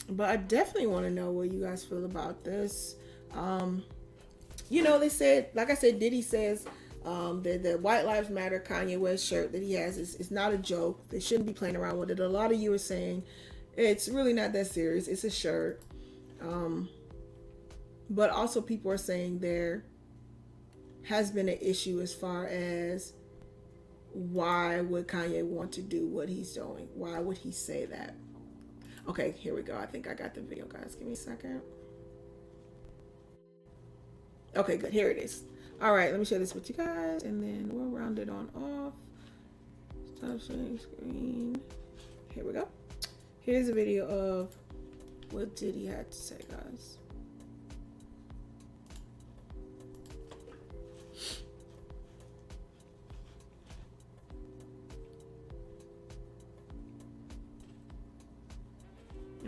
But I definitely want to know what you guys feel about this. You know, they said, like I said, Diddy says that the White Lives Matter Kanye West shirt that he has is not a joke. They shouldn't be playing around with it. A lot of you are saying it's really not that serious. It's a shirt. But also people are saying there has been an issue as far as why would Kanye want to do what he's doing? Why would he say that? Okay, here we go. I think I got the video, guys. Give me a second. Okay, good. Here it is. All right, let me share this with you guys, and then we'll round it on off. Stop sharing screen. Here we go. Here's a video of what Diddy had to say, guys.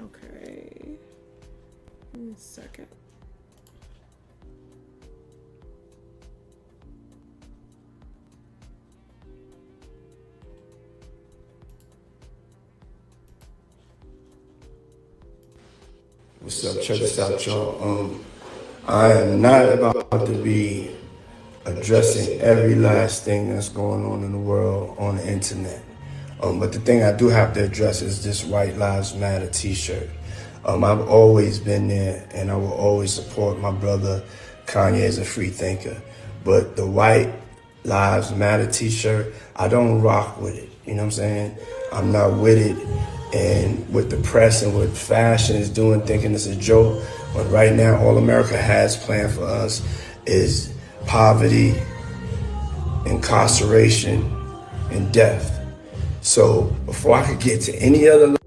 Okay. Give me a second. What's up? Check this out, y'all. I am not about to be addressing every last thing that's going on in the world on the internet. But the thing I do have to address is this White Lives Matter t-shirt. I've always been there, and I will always support my brother Kanye as a free thinker. But the White Lives Matter t-shirt, I don't rock with it. You know what I'm saying? I'm not with it. And with the press and what fashion is doing, thinking it's a joke, when right now all America has planned for us is poverty, incarceration, and death. So before I could get to any other...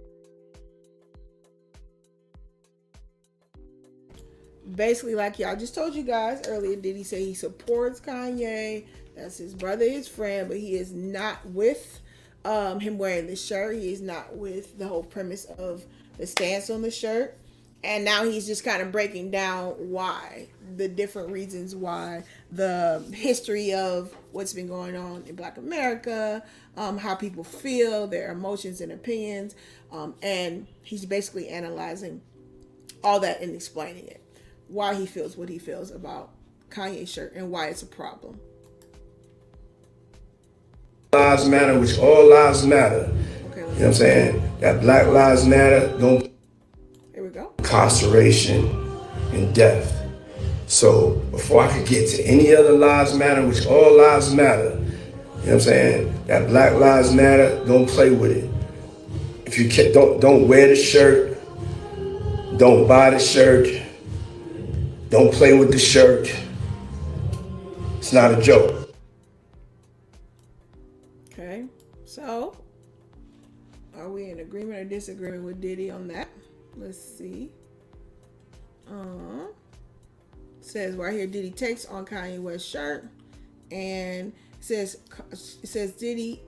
Basically, like y'all just told you guys earlier, Diddy say he supports Kanye. That's his brother, his friend, but he is not with him wearing the shirt. He is not with the whole premise of the stance on the shirt. And now he's just kind of breaking down why, the different reasons why, the history of what's been going on in Black America, how people feel, their emotions and opinions. And he's basically analyzing all that and explaining it. Why he feels what he feels about Kanye's shirt and why it's a problem. Lives matter, which all lives matter. Okay, you know what I'm saying? That Black Lives Matter, don't... Here we go. Incarceration and death. So before I could get to any other lives matter, which all lives matter, you know what I'm saying? That Black Lives Matter, don't play with it. If you can't, don't wear the shirt, don't buy the shirt, don't play with the shirt. It's not a joke. Okay, so are we in agreement or disagreement with Diddy on that? Let's see. Says right here, Diddy takes on Kanye West's shirt, and it says Diddy.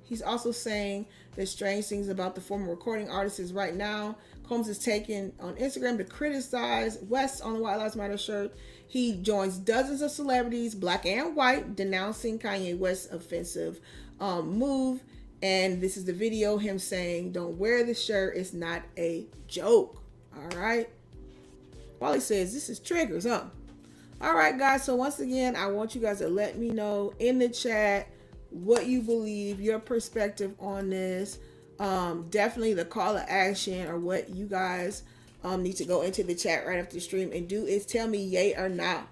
He's also saying the strange things about the former recording artist is right now. Combs is taken on Instagram to criticize West on the White Lives Matter shirt. He joins dozens of celebrities, black and white, denouncing Kanye West's offensive move. And this is the video, him saying, don't wear the shirt. It's not a joke. All right. Wally says, this is triggers, huh? All right, guys. So once again, I want you guys to let me know in the chat what you believe, your perspective on this. Definitely the call to action or what you guys need to go into the chat right after the stream and do is tell me yay or nah.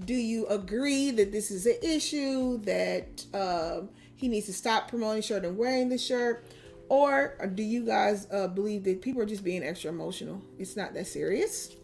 Do you agree that this is an issue, that he needs to stop promoting shirt and wearing the shirt? Or do you guys believe that people are just being extra emotional? It's not that serious.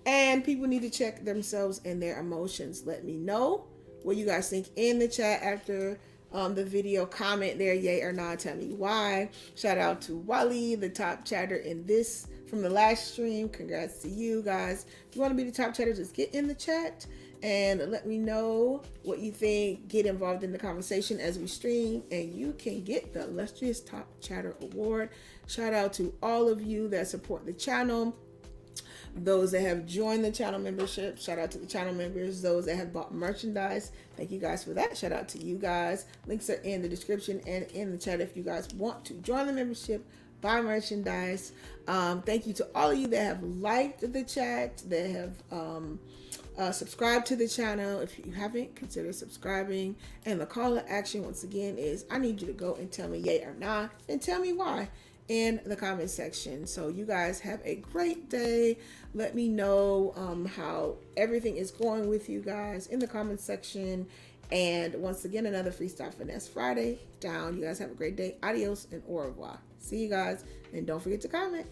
And people need to check themselves and their emotions. Let me know what you guys think in the chat after the video. Comment there, yay or nah, tell me why. Shout out to Wally, the top chatter in this from the last stream. Congrats to you guys. If you want to be the top chatter, just get in the chat and let me know what you think. Get involved in the conversation as we stream, and you can get the illustrious top chatter award. Shout out to all of you that support the channel, those that have joined the channel membership. Shout out to the channel members, those that have bought merchandise. Thank you guys for that. Shout out to you guys. Links are in the description and in the chat if you guys want to join the membership, buy merchandise. Thank you to all of you that have liked the chat, that have subscribe to the channel. If you haven't, consider subscribing. And the call to action once again is, I need you to go and tell me yay or nah, and tell me why in the comment section. So you guys have a great day. Let me know how everything is going with you guys in the comment section. And once again, another Freestyle Finesse Friday down. You guys have a great day. Adios and au revoir. See you guys, and don't forget to comment.